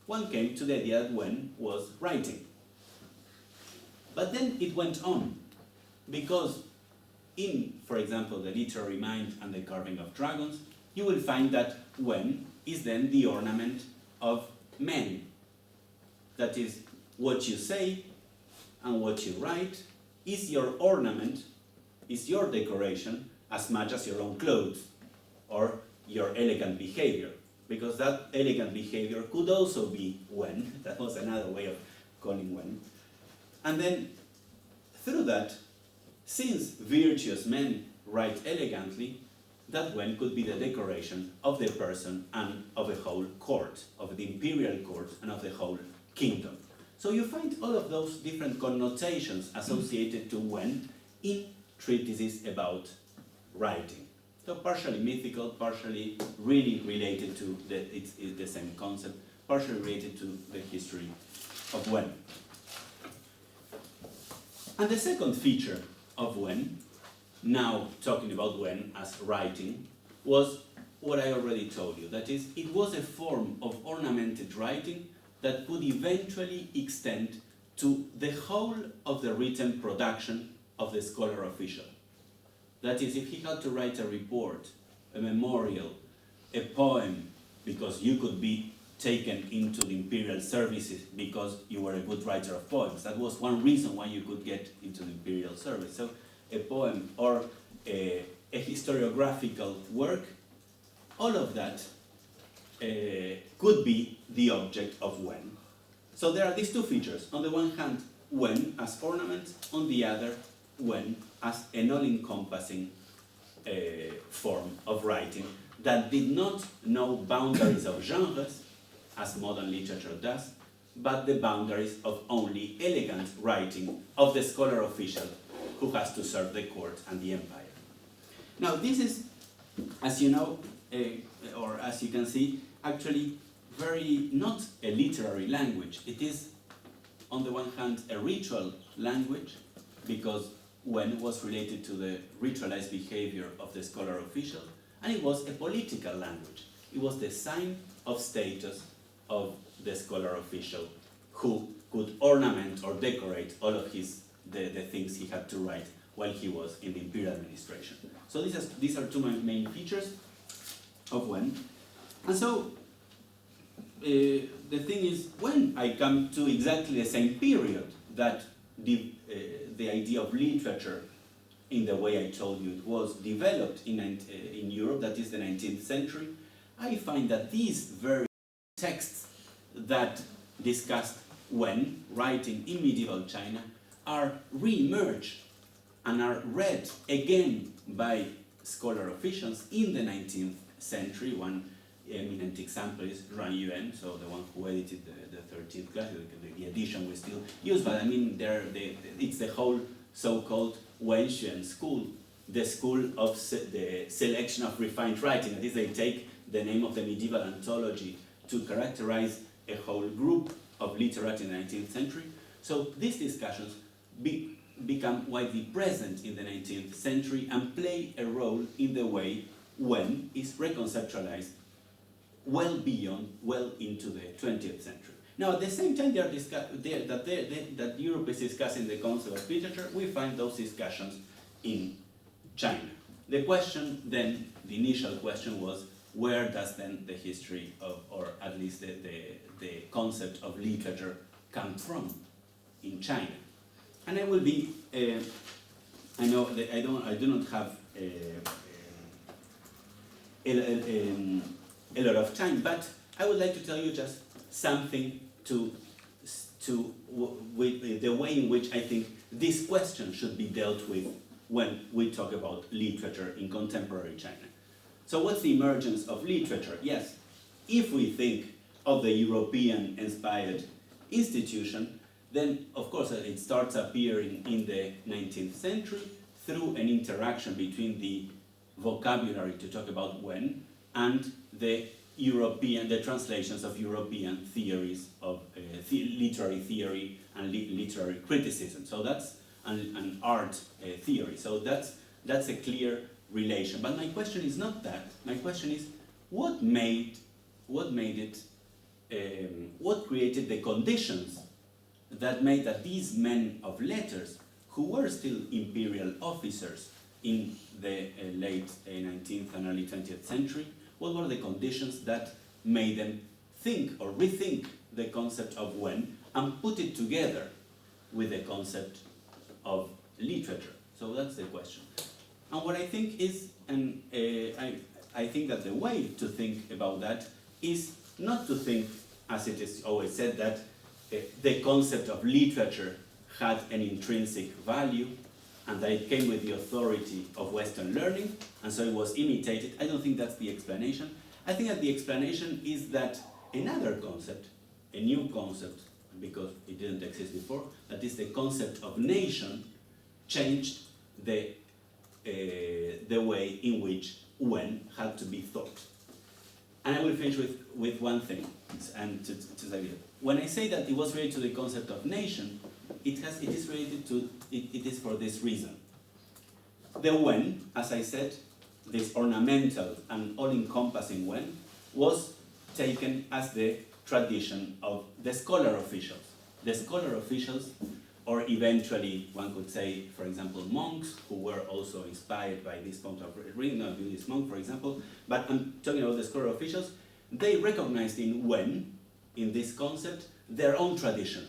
one came to the idea that when was writing. But then it went on, because in, for example, the literary mind and the carving of dragons, you will find that when is then the ornament of men. That is, what you say and what you write is your ornament, is your decoration, as much as your own clothes or your elegant behavior. Because that elegant behavior could also be when. That was another way of calling when. And then, through that, since virtuous men write elegantly, that when could be the decoration of the person and of the whole court, of the imperial court and of the whole kingdom. So you find all of those different connotations associated to when in treatises about writing. So partially mythical, partially really related to it's the same concept, partially related to the history of when. And the second feature of when now talking about when as writing, was what I already told you. That is, it was a form of ornamented writing that could eventually extend to the whole of the written production of the scholar official. That is, if he had to write a report, a memorial, a poem, because you could be taken into the imperial services because you were a good writer of poems. That was one reason why you could get into the imperial service. So a poem or a historiographical work, all of that could be the object of when. So there are these two features. On the one hand, when as ornament, on the other, when as an all-encompassing form of writing that did not know boundaries of genres, as modern literature does, but the boundaries of only elegant writing of the scholar official who has to serve the court and the empire. Now this is, as you know, or as you can see, actually very not a literary language. It is, on the one hand, a ritual language, because when was related to the ritualized behavior of the scholar official, and it was a political language. It was the sign of status of the scholar official who could ornament or decorate all of the things he had to write while he was in the imperial administration. So these are two main features of when. And so the thing is, when I come to exactly the same period that the idea of literature, in the way I told you it was developed in Europe, that is the 19th century, I find that these very texts that discussed when writing in medieval China are re-emerged and are read again by scholar officials in the 19th century. One eminent example is Zhuang Yuan, so the one who edited the 13th class, the edition we still use, but I mean it's the whole so-called Wenxuan school, the school of the selection of refined writing. That is, they take the name of the medieval anthology to characterize a whole group of literature in the 19th century. So these discussions become widely present in the 19th century and play a role in the way when is reconceptualized well into the 20th century. Now, at the same time that Europe is discussing the concept of literature, we find those discussions in China. The question then, the initial question was, where does then the history of, or at least the concept of literature come from in China? And I will be, I know that I do not have a lot of time, but I would like to tell you just something with the way in which I think this question should be dealt with when we talk about literature in contemporary China. So what's the emergence of literature? Yes, if we think of the European-inspired institution, then of course it starts appearing in the 19th century through an interaction between the vocabulary to talk about when and the translations of European theories of literary theory and literary criticism. So that's an art theory. So that's a clear relation. But my question is not that. My question is, what created the conditions that made that these men of letters, who were still imperial officers in the late 19th and early 20th century, what were the conditions that made them think or rethink the concept of when and put it together with the concept of literature? So that's the question. And what I think is, and I think that the way to think about that is not to think, as it is always said, that the concept of literature had an intrinsic value and that it came with the authority of Western learning, and so it was imitated. I don't think that's the explanation. I think that the explanation is that another concept, a new concept, because it didn't exist before, that is the concept of nation, changed the way in which when had to be thought. And I will finish with one thing, and to say it. When I say that it was related to the concept of nation, it is related to, it is for this reason. the wen, as I said, this ornamental and all-encompassing wen, was taken as the tradition of the scholar officials. The scholar officials, or eventually one could say, for example, monks, who were also inspired by this point of reading, not Buddhist monk, for example, but I'm talking about the scholar officials. They recognized in wen, in this concept, their own tradition,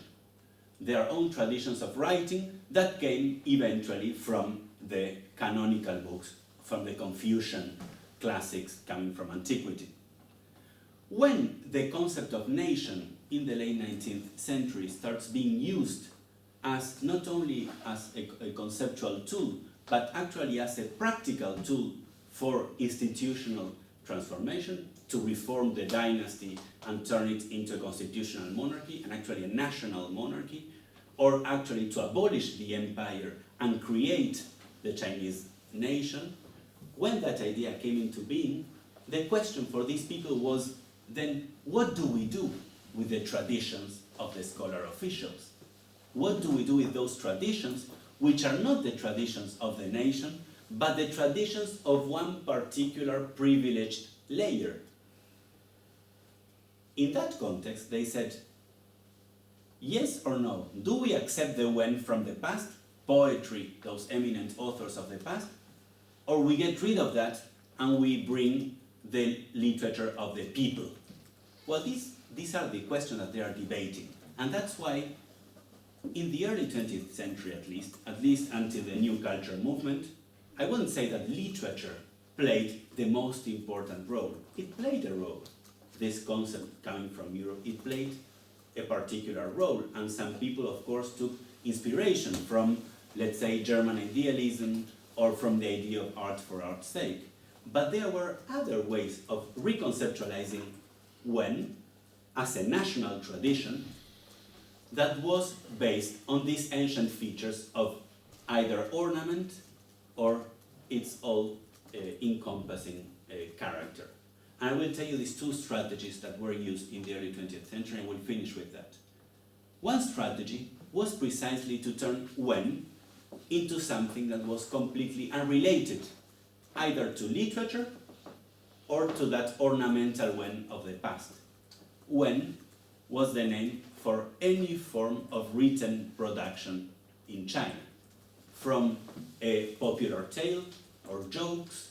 their own traditions of writing that came eventually from the canonical books, from the Confucian classics coming from antiquity. When the concept of nation in the late 19th century starts being used as not only as a conceptual tool, but actually as a practical tool for institutional transformation, to reform the dynasty and turn it into a constitutional monarchy, and actually a national monarchy, or actually to abolish the empire and create the Chinese nation, when that idea came into being, the question for these people was, then what do we do with the traditions of the scholar officials? What do we do with those traditions, which are not the traditions of the nation, but the traditions of one particular privileged layer? In that context, they said, yes or no, do we accept the wen from the past, poetry, those eminent authors of the past, or we get rid of that and we bring the literature of the people? Well, these are the questions that they are debating, and that's why in the early 20th century at least until the New Culture movement, I wouldn't say that literature played the most important role. It played a role. This concept coming from Europe, it played a particular role, and some people, of course, took inspiration from, let's say, German idealism or from the idea of art for art's sake. But there were other ways of reconceptualizing wen as a national tradition that was based on these ancient features of either ornament or its all-encompassing character. And I will tell you these two strategies that were used in the early 20th century, and we'll finish with that. One strategy was precisely to turn wen into something that was completely unrelated, either to literature or to that ornamental wen of the past. Wen was the name for any form of written production in China, from a popular tale or jokes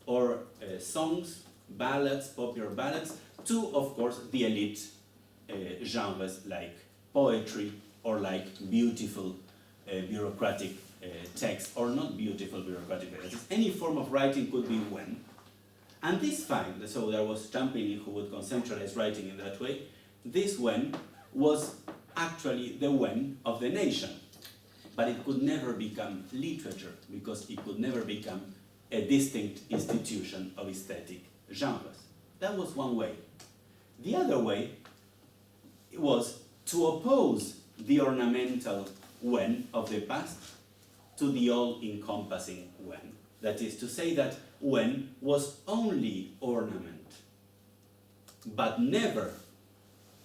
or songs, ballads, popular ballads, to, of course, the elite genres like poetry or like beautiful bureaucratic text, or not beautiful bureaucratic text. Any form of writing could be wen. And this find, so there was Champigny who would conceptualize writing in that way, this wen was actually the wen of the nation. But it could never become literature, because it could never become a distinct institution of aesthetic genres. That was one way. The other way was to oppose the ornamental wen of the past to the all-encompassing wen. That is to say that wen was only ornament, but never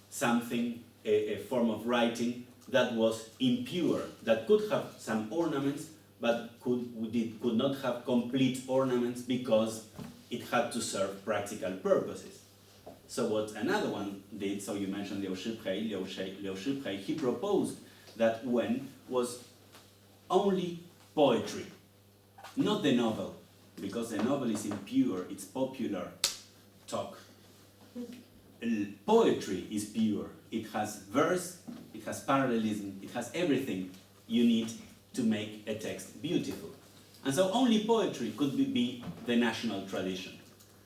something, a form of writing that was impure, that could have some ornaments, but could not have complete ornaments because it had to serve practical purposes. So what another one did, so you mentioned Liu Shiprei, he proposed that wen was only poetry, not the novel, because the novel is impure, it's popular talk. Poetry is pure. It has verse, it has parallelism, it has everything you need to make a text beautiful. And so only poetry could be the national tradition.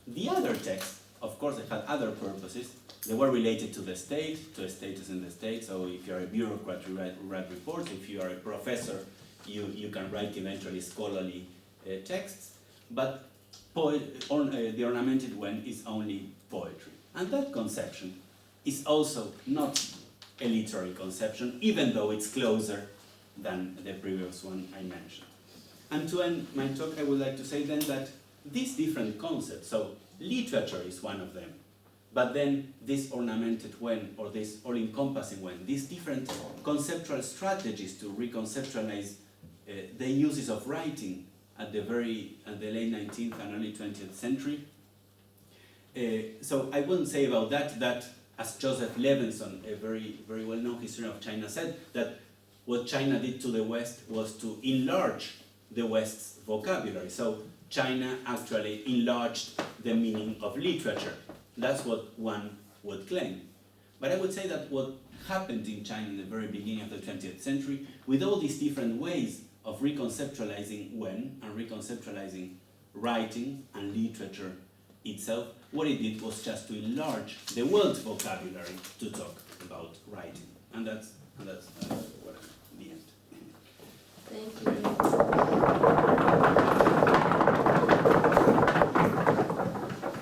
The other texts, of course, they had other purposes. They were related to the state, to a status in the state. So if you're a bureaucrat, you write reports. If you are a professor, you can write eventually scholarly texts. But the ornamented wen is only poetry. And that conception is also not a literary conception, even though it's closer than the previous one I mentioned. And to end my talk, I would like to say then that these different concepts, so literature is one of them, but then this ornamented wen, or this all-encompassing wen, these different conceptual strategies to reconceptualize the uses of writing at the late 19th and early 20th century. So I wouldn't say about that as Joseph Levenson, a very, very well-known historian of China, said, that what China did to the West was to enlarge the West's vocabulary. So China actually enlarged the meaning of literature. That's what one would claim. But I would say that what happened in China in the very beginning of the 20th century, with all these different ways of reconceptualizing Wen and reconceptualizing writing and literature itself, what it did was just to enlarge the world's vocabulary to talk about writing. And that's what the end. Thank you.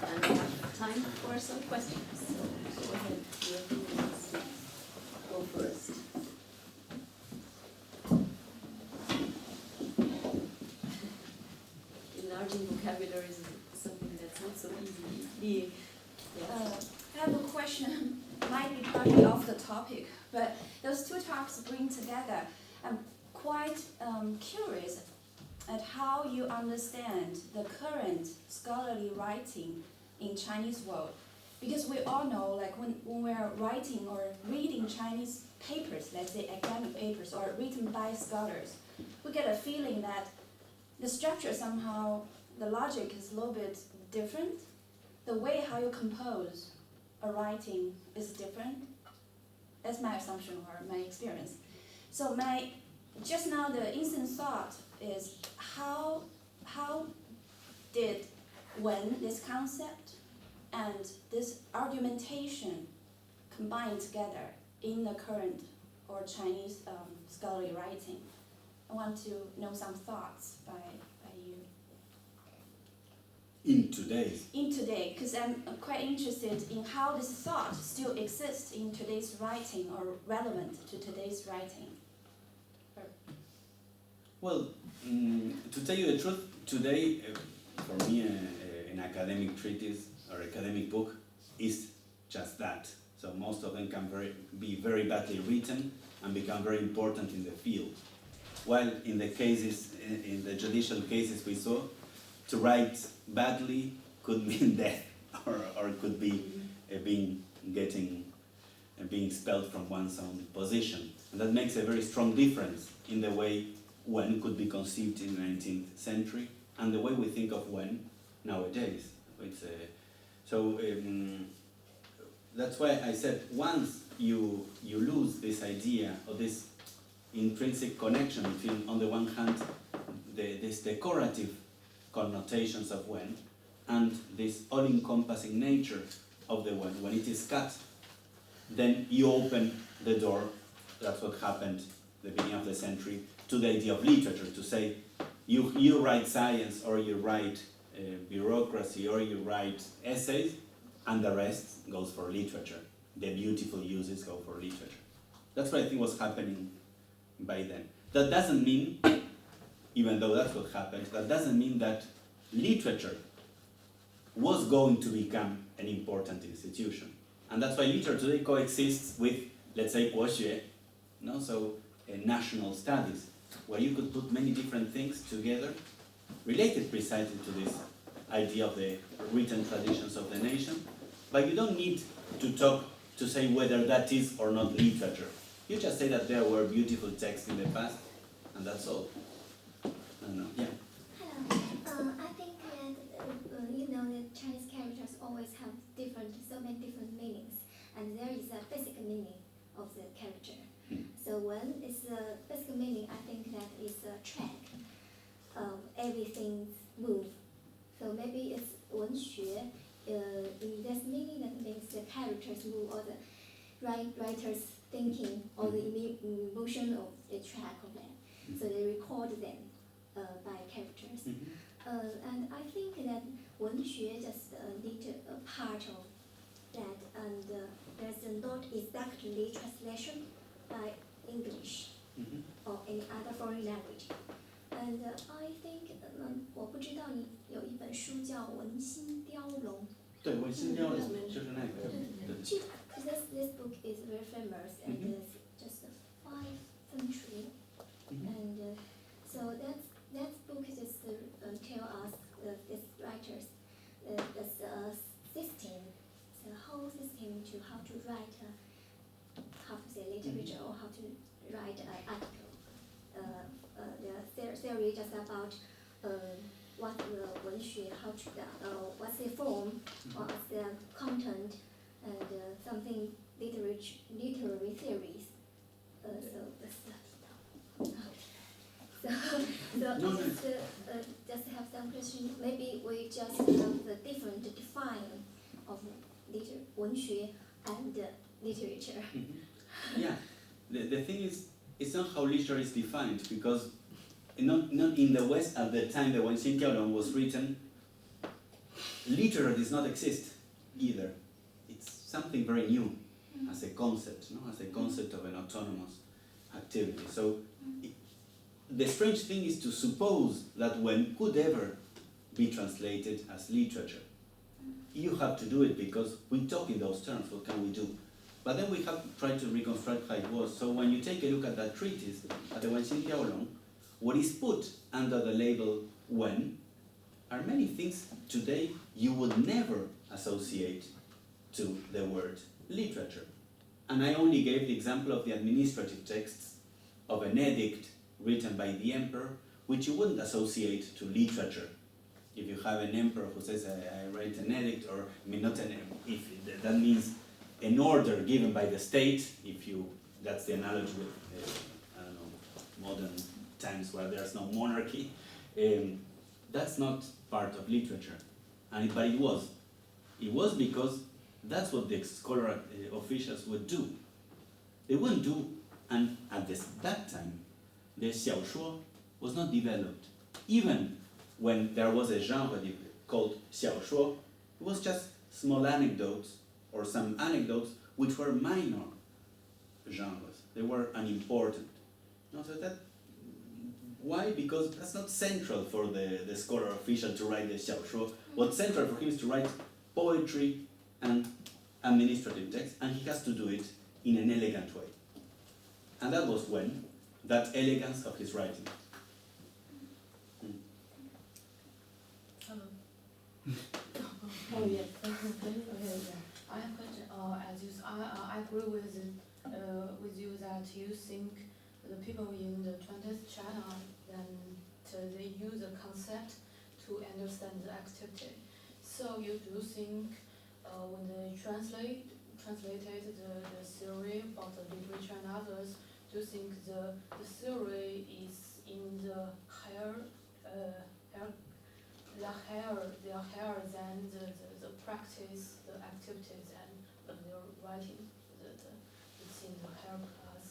And we have time for some questions. So go ahead. You have 2 minutes. Go first. Enlarging vocabularies is something that's not so easy. Yes. I have a question, might be partly off the topic, but those two talks bring together. I'm quite curious at how you understand the current scholarly writing in Chinese world. Because we all know, like when we're writing or reading Chinese papers, let's say academic papers or written by scholars, we get a feeling that the structure somehow, the logic is a little bit different. The way how you compose a writing is different. That's my assumption or my experience. So just now the instant thought is how did when this concept and this argumentation combine together in the current or Chinese scholarly writing? I want to know some thoughts by you. In today, because I'm quite interested in how this thought still exists in today's writing or relevant to today's writing. Well, to tell you the truth, today, for me, an academic treatise or academic book is just that. So most of them can be very badly written and become very important in the field. While in the cases, in the judicial cases we saw, to write badly could mean death, or could be being expelled from one's own position. And that makes a very strong difference in the way Wen could be conceived in the 19th century and the way we think of Wen nowadays. That's why I said once you lose this idea or this intrinsic connection between, on the one hand, this decorative connotations of Wen and this all-encompassing nature of the Wen, when it is cut, then you open the door. That's what happened at the beginning of the century to the idea of literature, to say you write science or you write bureaucracy or you write essays and the rest goes for literature. The beautiful uses go for literature. That's what I think was happening by then. That doesn't mean, even though that's what happened, that doesn't mean that literature was going to become an important institution. And that's why literature today coexists with, let's say, 国学, no? So national studies, where you could put many different things together related precisely to this idea of the written traditions of the nation. But you don't need to talk to say whether that is or not literature. You just say that there were beautiful texts in the past, and that's all. I don't know. Yeah. Hello. I think that you know that Chinese characters always have so many different meanings, and there is a basic meaning of the character. So Wen is the basic meaning. I think that is a track of everything's move. So maybe it's 文学. In this meaning, that means the characters move or the writer's thinking or the emotion of the track of them. So they record them by characters. And I think that 文学 just need a part of that, and there's not exactly translation by English or any other foreign language. And I think 我不知道你有一本书叫《文心雕龙》。对，文心雕龙就是那个。This book is very famous and it's just 5th century, and so that book is write how to say literature or how to write an article. The theory just about what the 文学 how to what's the form, what's the content, and something literary theories. Just have some question. Maybe we just have the different define of 文学 and literature. Yeah, the thing is, it's not how literature is defined, because not in the West at the time that when Xinjiang was written, literature does not exist either. It's something very new as a concept, no? As a concept of an autonomous activity. So the strange thing is to suppose that when could ever be translated as literature. You have to do it because we talk in those terms, what can we do? But then we have tried to reconstruct how it was. So when you take a look at that treatise, at the Wenxin Diaolong, what is put under the label Wen are many things today you would never associate to the word literature. And I only gave the example of the administrative texts of an edict written by the emperor, which you wouldn't associate to literature. If you have an emperor who says, I write an edict, or I mean, not an, if that means an order given by the state, that's the analogy with, I don't know, modern times where there's no monarchy, that's not part of literature. But it was. It was because that's what the scholar officials would do. They wouldn't do, and at that time, the 小说 was not developed. Even when there was a genre called 小说, it was just small anecdotes or some anecdotes which were minor genres. They were unimportant. No, so why? Because that's not central for the scholar official to write the 小说. What's central for him is to write poetry and administrative text, and he has to do it in an elegant way. And that was when that elegance of his writing. Oh yeah. I have a question. I agree with you that you think the people in the 20th China they use the concept to understand the activity. So you do think when they translated the theory about the literature and others, do you think the theory is in the higher than the practice, the activities, and their writing. It's in the higher class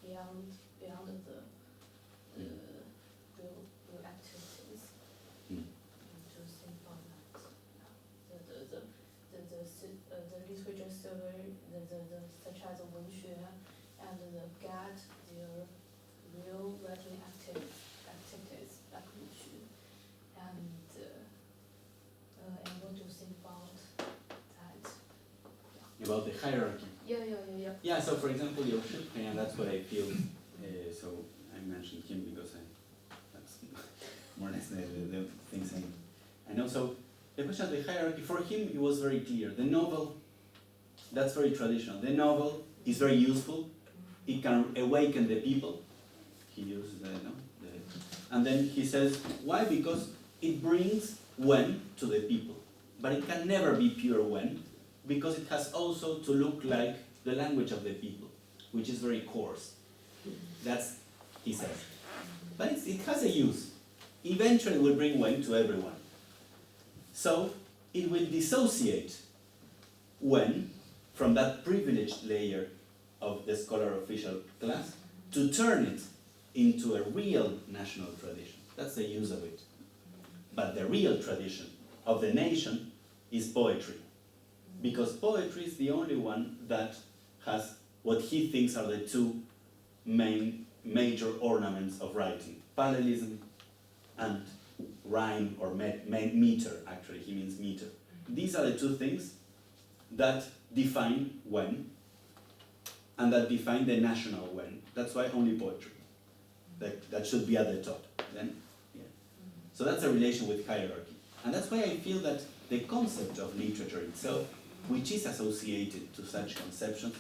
beyond the real activities. To think about that. The literature theory, such as the 文学 and the get their real writing activities like 语句 and what do you think about that? About the hierarchy. Yeah. Yeah, so for example, Liu Shipeng, and that's what I feel, so I mentioned him because that's more or less the things I know. So the question of the hierarchy, for him it was very clear. The novel, that's very traditional. The novel is very useful. It can awaken the people. He uses and then he says, why? Because it brings Wen to the people. But it can never be pure Wen, because it has also to look like the language of the people, which is very coarse. That's, he says. But it has a use. Eventually it will bring Wen to everyone. So it will dissociate Wen from that privileged layer of the scholar official class to turn it into a real national tradition. That's the use of it. But the real tradition of the nation is poetry. Because poetry is the only one that has what he thinks are the two major ornaments of writing. Parallelism and rhyme, or meter, actually, he means meter. These are the two things that define Wen, and that define the national Wen. That's why only poetry. That should be at the top. Then, yeah. So that's a relation with hierarchy. And that's why I feel that the concept of literature itself which is associated to such conceptions,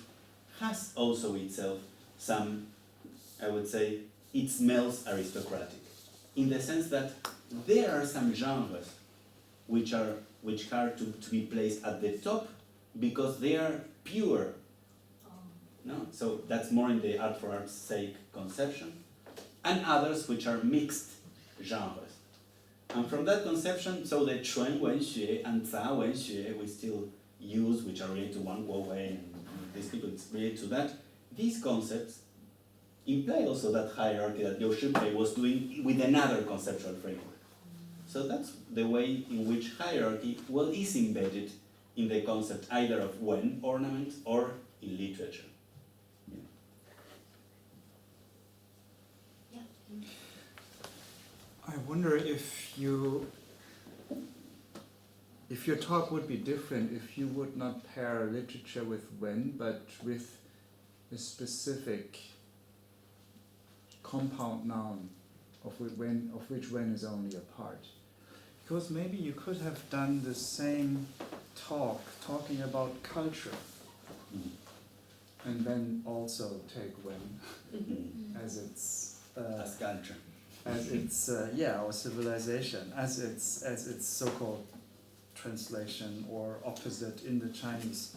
has also itself some, I would say, it smells aristocratic, in the sense that there are some genres which are to be placed at the top because they are pure. No? So that's more in the art for art's sake conception, and others which are mixed genres. And from that conception, so the 纯文学 and 杂文学we still use, which are related to Wang Guowei and these people related to that, these concepts imply also that hierarchy that Liu Shipei was doing with another conceptual framework. So that's the way in which hierarchy is embedded in the concept either of Wen ornaments or in literature. I wonder if your talk would be different if you would not pair literature with Wen, but with a specific compound noun of which Wen is only a part. Because maybe you could have done the same talking about culture, and then also take Wen as its as culture. As its or civilization, as its so-called translation or opposite in the Chinese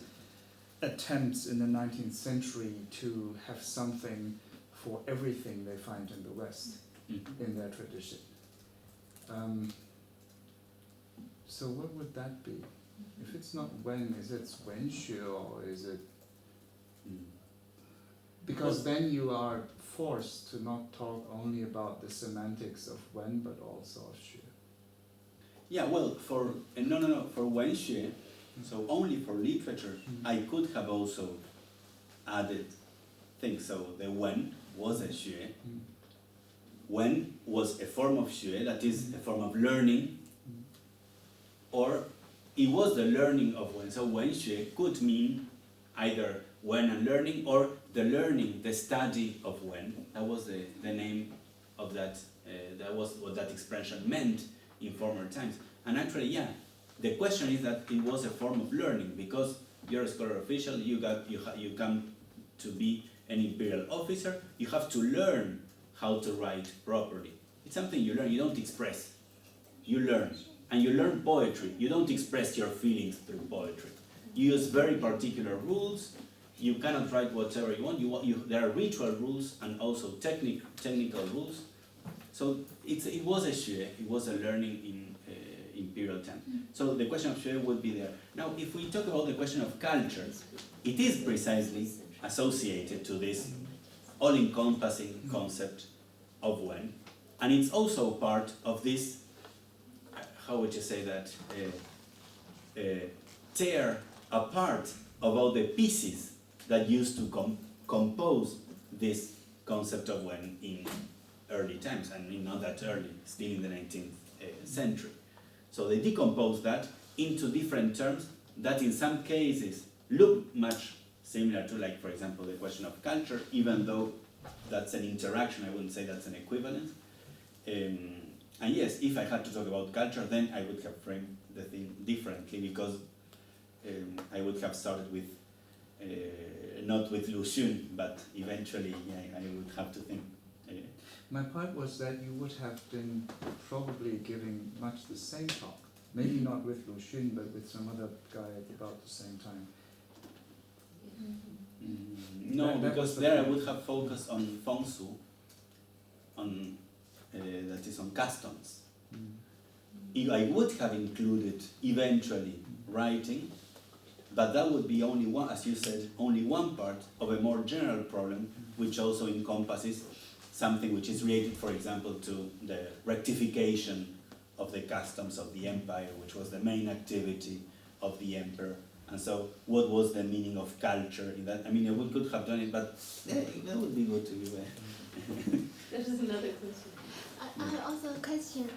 attempts in the 19th century to have something for everything they find in the West in their tradition. So what would that be? If it's not Wen, is it Wenxue or is it? Because then you are forced to not talk only about the semantics of Wen, but also of Xue. Yeah, well, for Wenxue, so only for literature, I could have also added things. So the Wen was a Xue. Wen was a form of Xue, that is a form of learning, or it was the learning of Wen. So Wenxue could mean either Wen and learning, or the learning, the study of Wen. That was the name of that, that was what that expression meant in former times. And actually, yeah, the question is that it was a form of learning, because you're a scholar official, you come to be an imperial officer, you have to learn how to write properly. It's something you learn, you don't express, you learn. And you learn poetry, you don't express your feelings through poetry. You use very particular rules. You cannot write whatever you want. There are ritual rules and also technical rules. So it was a Xue, it was a learning in imperial time. So the question of Xue would be there. Now, if we talk about the question of culture, it is precisely associated to this all-encompassing concept of Wen. And it's also part of this, how would you say that, tear apart of all the pieces that used to compose this concept of Wen in early times, and not that early, still in the 19th century. So they decompose that into different terms that in some cases look much similar to, like, for example, the question of culture, even though that's an interaction, I wouldn't say that's an equivalence. And yes, if I had to talk about culture, then I would have framed the thing differently, because I would have started with not with Lu Xun, but eventually I would have to think. My point was that you would have been probably giving much the same talk, maybe not with Lu Xun, but with some other guy at about the same time. No, because there I would have focused on Fengsu, on that is on customs. I would have included eventually writing, but that would be only one, as you said, only one part of a more general problem, which also encompasses something which is related, for example, to the rectification of the customs of the empire, which was the main activity of the emperor. And so, what was the meaning of culture in that? I mean, we could have done it, but that would be good to do it. That is another question. I have also a question.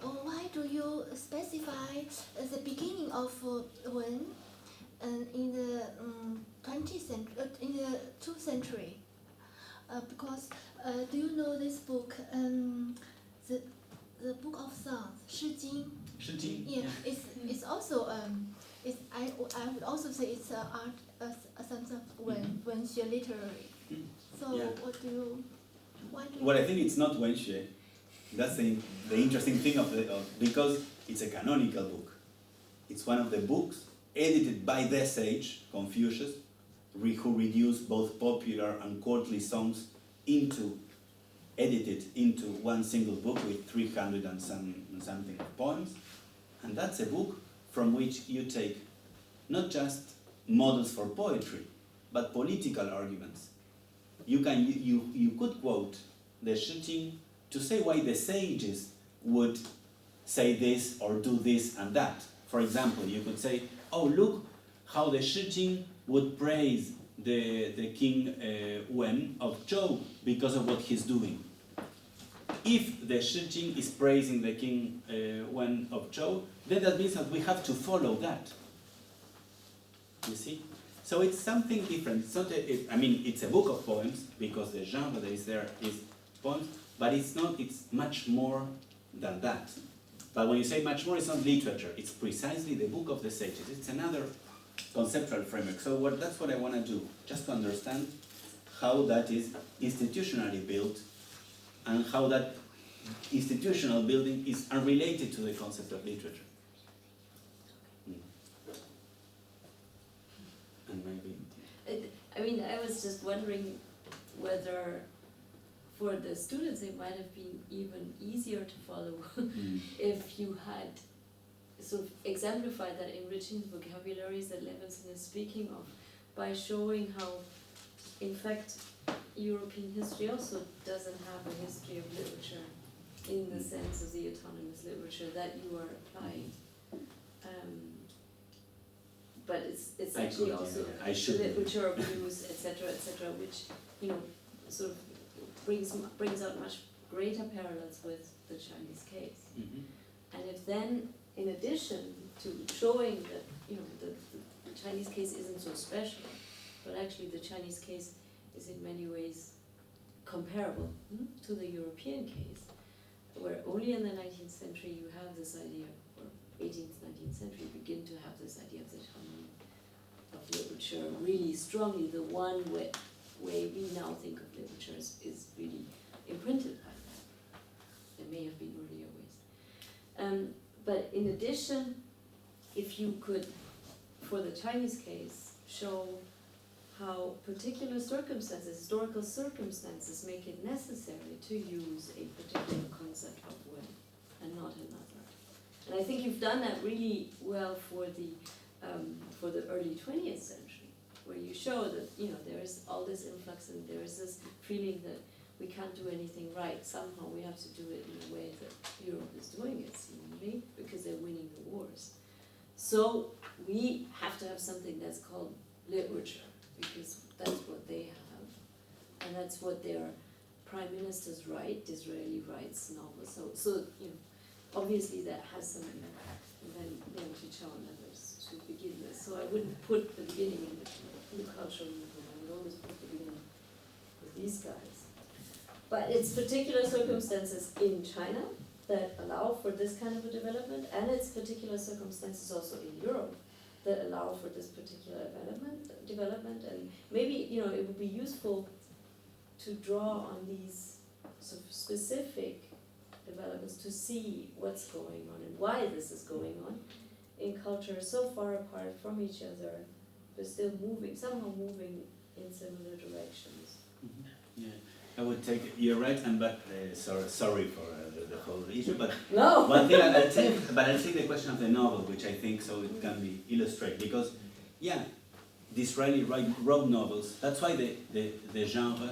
Why do you specify the beginning of Wen in the 20th century, in the 2nd century? Because do you know this book, the Book of Songs, 诗经? 诗经. Yeah, it's also I would also say it's art, a sense of when she literary. So Yeah. what do you? Why do you? Well, I think it's not Wenxue. That's the interesting thing because it's a canonical book. It's one of the books edited by the sage Confucius, who reduced both popular and courtly songs edited into one single book with 300 and something poems. And that's a book from which you take not just models for poetry, but political arguments. You could quote the Shijing to say why the sages would say this or do this and that. For example, you could say, oh, look how the Shijing would praise the king Wen of Zhou because of what he's doing. If the Shijing is praising the king Wen of Zhou, then that means that we have to follow that. You see? So it's something different. It's not it's a book of poems because the genre that is there is poems, but it's much more than that. But when you say much more, it's not literature. It's precisely the book of the sages. It's another conceptual framework. So that's what I want to do, just to understand how that is institutionally built and how that institutional building is unrelated to the concept of literature. And maybe... I was just wondering whether for the students it might have been even easier to follow if you had sort of exemplified that enriching vocabularies that Levinson is speaking of by showing how, in fact, European history also doesn't have a history of literature in the sense of the autonomous literature that you are applying. But it's actually also literature of use, etc., which sort of brings out much greater parallels with the Chinese case. And if then, in addition to showing that the Chinese case isn't so special, but actually the Chinese case is in many ways comparable to the European case, where only in the 19th century you have this idea, or 18th, 19th century begin to have this idea of the autonomy of literature really strongly. The one way we now think of literature is really imprinted by that. There may have been earlier ways. But in addition, if you could, for the Chinese case, show how particular circumstances, historical circumstances, make it necessary to use a particular concept of will and not another. And I think you've done that really well for the early 20th century, where you show that there is all this influx and there is this feeling that we can't do anything right. Somehow we have to do it in a way that Europe is doing it, seemingly, because they're winning the wars. So we have to have something that's called literature, because that's what they have, and that's what their prime ministers write. Disraeli writes novels, so obviously that has some impact. And then Liang Qichao and others should begin this. So I wouldn't put the beginning in the cultural movement. I would always put the beginning with these guys. But it's particular circumstances in China that allow for this kind of a development, and it's particular circumstances also in Europe that allow for this particular development. And maybe it would be useful to draw on these sort of specific developments to see what's going on and why this is going on in cultures so far apart from each other, but still somehow moving in similar directions. Yeah, I would take. You're right, sorry for the whole issue, but no. One thing I'll take the question of the novel, which I think so it can be illustrated, because Disraeli wrote novels. That's why the genre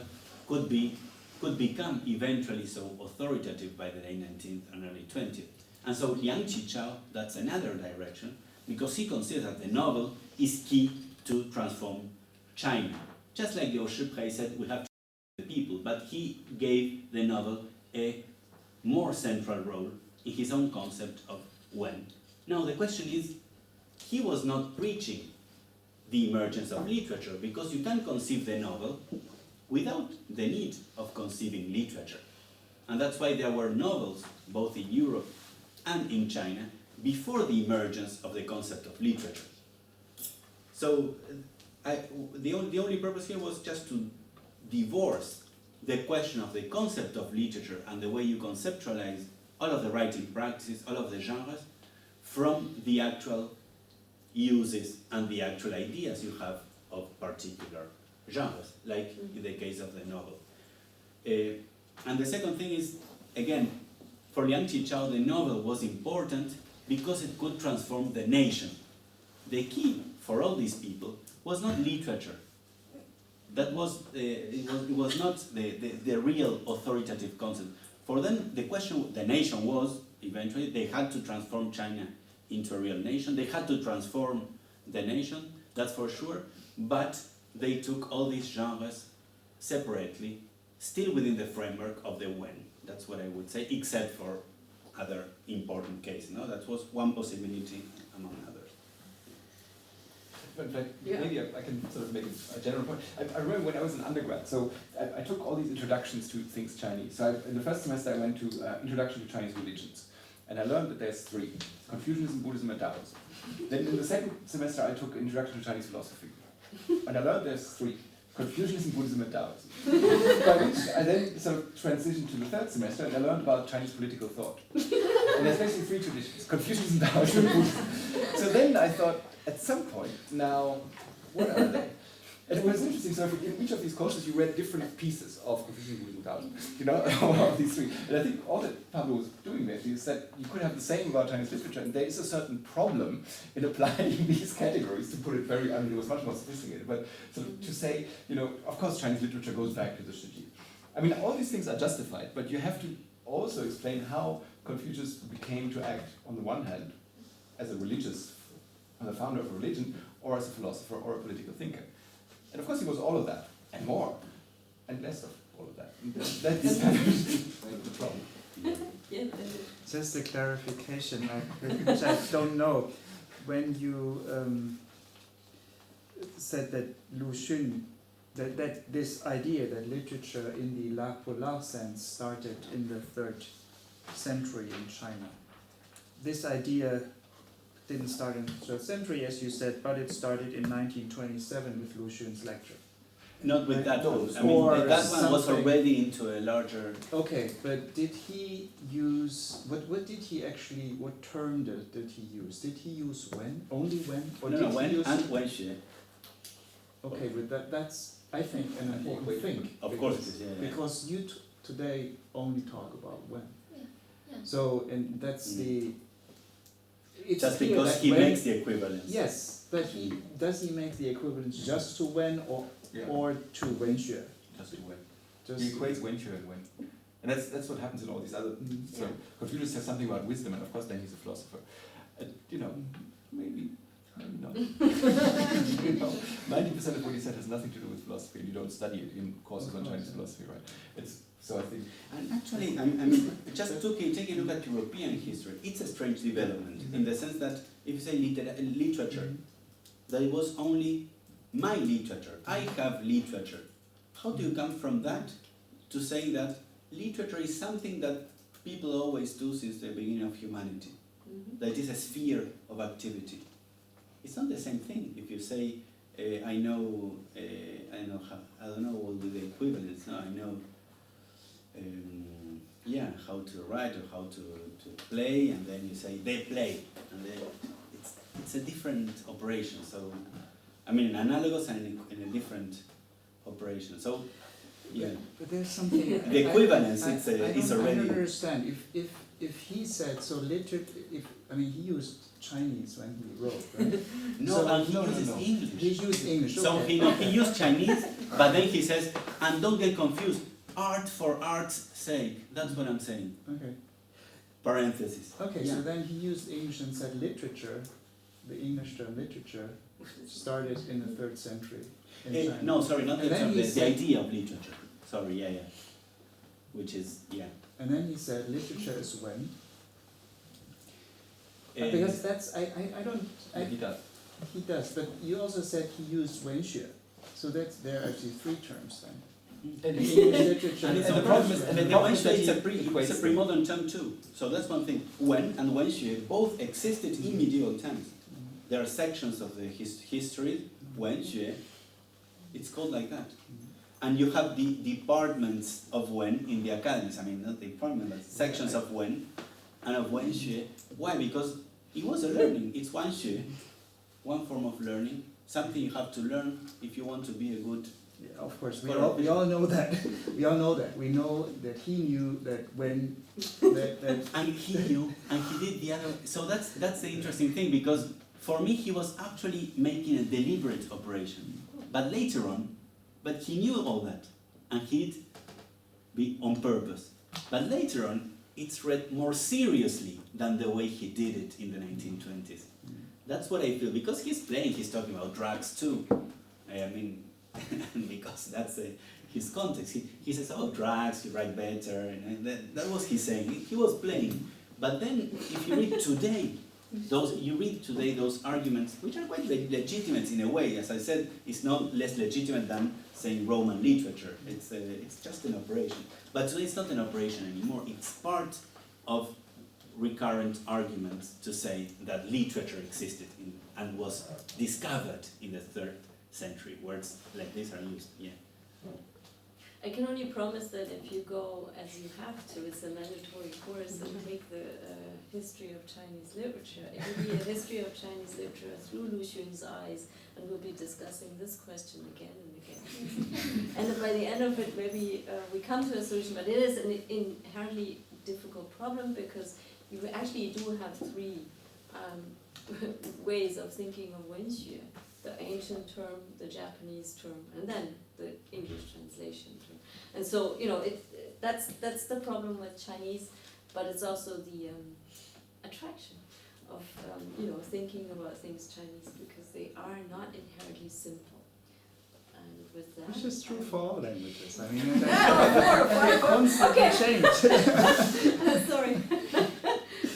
could become eventually so authoritative by the late 19th and early 20th. And so Liang Qichao, that's another direction, because he considers that the novel is key to transform China. Just like Liu Shiprey said, we have to the people, but he gave the novel a more central role in his own concept of when. Now the question is, he was not preaching the emergence of literature, because you can conceive the novel without the need of conceiving literature. And that's why there were novels, both in Europe and in China, before the emergence of the concept of literature. So the only purpose here was just to divorce the question of the concept of literature and the way you conceptualize all of the writing practices, all of the genres, from the actual uses and the actual ideas you have of particular genres, like in the case of the novel. And the second thing is, again, for Liang Qichao, the novel was important because it could transform the nation. The key for all these people was not literature. That was, it was not the real authoritative concept. For them, the question, the nation was, eventually, they had to transform China into a real nation. They had to transform the nation, that's for sure, but they took all these genres separately, still within the framework of the when. That's what I would say, except for other important cases. No? That was one possibility among others. But maybe I can sort of make a general point. I remember when I was an undergrad, so I took all these introductions to things Chinese. So in the first semester I went to Introduction to Chinese Religions. And I learned that there's three: Confucianism, Buddhism, and Taoism. Then in the second semester I took Introduction to Chinese Philosophy. And I learned there's three: Confucianism, Buddhism, and Taoism. By which I then sort of transitioned to the third semester and I learned about Chinese political thought. And there's basically three traditions: Confucianism, Taoism, and Buddhism. So then I thought, at some point, now, what are they? And it was interesting, so in each of these courses you read different pieces of Confucianism, Buddhism, Taoism, you know, of these three. And I think all that Pablo was doing basically is that you could have the same about Chinese literature, and there is a certain problem in applying these categories, to put it very, I mean, it was much more sophisticated, but sort of to say, you know, of course Chinese literature goes back to the Shiji. I mean, all these things are justified, but you have to also explain how Confucius became to act, on the one hand, as a religious, as a founder of a religion, or as a philosopher or a political thinker. And of course he was all of that, and more, and less of all of that. And that's the problem. Just a clarification, which I don't know. When you said that Lu Xun, that this idea that literature in the La Polar sense started in the 3rd century in China, this idea didn't start in the 3rd century, as you said, but it started in 1927 with Lu Xun's lecture. Not with that one. I mean, that one was already into a larger... Okay, but did he use, what did he actually, what term did he use? Did he use when? Only when? Or No, when and when she. Okay, but that's, I think, an important thing. Of course it is, yeah. Because you today only talk about when. Yeah. So, and that's the... It's just because he makes the equivalence. Yes, but does he make the equivalence just to when or to wenxue? Just to when. He equates wenxue and when. And that's what happens in all these other... So Confucius says something about wisdom, and of course then he's a philosopher. You know, maybe not. You know, 90% of what he said has nothing to do with philosophy, and you don't study it in courses on Chinese philosophy, right? So I think... And actually, I mean, just taking a look at European history, it's a strange development, in the sense that if you say literature, that it was only my literature. I have literature. How do you come from that to say that literature is something that people always do since the beginning of humanity? That is a sphere of activity. It's not the same thing if you say, I don't know what would be the equivalence. No, I know, how to write or how to play, and then you say they play, and it's a different operation. So, I mean, analogous and in a different operation. So, yeah. But there's something. The equivalence is already. I don't understand. If he said so, he used Chinese when he wrote, right? No, he uses English. He used English. So okay. he used Chinese, but then he says, and don't get confused, art for art's sake. That's what I'm saying. Okay. Parenthesis. Okay, yeah. So then he used English and said literature, the English term literature, started in the 3rd century in China. No, sorry, not the term, the idea of literature. Sorry, yeah. Which is, yeah. And then he said literature is when? Because that's, I don't... he does. He does, but you also said he used wenxue. So there are actually 3 terms then. And English literature. And the problem is, it's a pre-modern term too. So that's one thing. When and wenxue both existed in medieval times. there are sections of the history, Wenxue, it's called like that. And you have the departments of Wen in the academies. I mean, not the department, but sections of Wen and of Wenxue. Why? Because it was a learning. It's Wenxue, one form of learning, something you have to learn if you want to be a good. Yeah, of course, we all know that. We all know that. We know that he knew that when that and he knew, and he did the other. So that's the interesting thing, because for me he was actually making a deliberate operation, but later on, but he knew all that, and he did be on purpose. But later on, it's read more seriously than the way he did it in the 1920s. That's what I feel, because he's talking about drugs too. I mean, because that's his context. He says, oh, drugs, you write better, and that was he saying. He was playing. But then, if you read today, those arguments, which are quite legitimate in a way. As I said, it's not less legitimate than saying Roman literature. It's just an operation. But today it's not an operation anymore. It's part of recurrent arguments to say that literature existed and was discovered in the 3rd century. Words like this are used. Yeah. I can only promise that if you go, as you have to, it's a mandatory course, and take the history of Chinese literature. It will be a history of Chinese literature through Lu Xun's eyes, and we'll be discussing this question again and again. And by the end of it, maybe we come to a solution, but it is an inherently difficult problem, because you actually do have 3 ways of thinking of Wenxue: the ancient term, the Japanese term, and then the English translation term. And so, that's the problem with Chinese, but it's also the attraction of thinking about things Chinese, because they are not inherently simple. And with that, which is true for all languages. I mean, they constantly change. Sorry.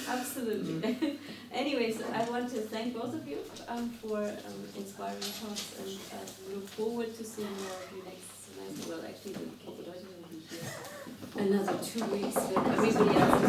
Absolutely. Anyway, so I want to thank both of you for inspiring talks, and look forward to seeing more of you next semester. Well, actually, the Leute will be here another 2 weeks, but everybody else is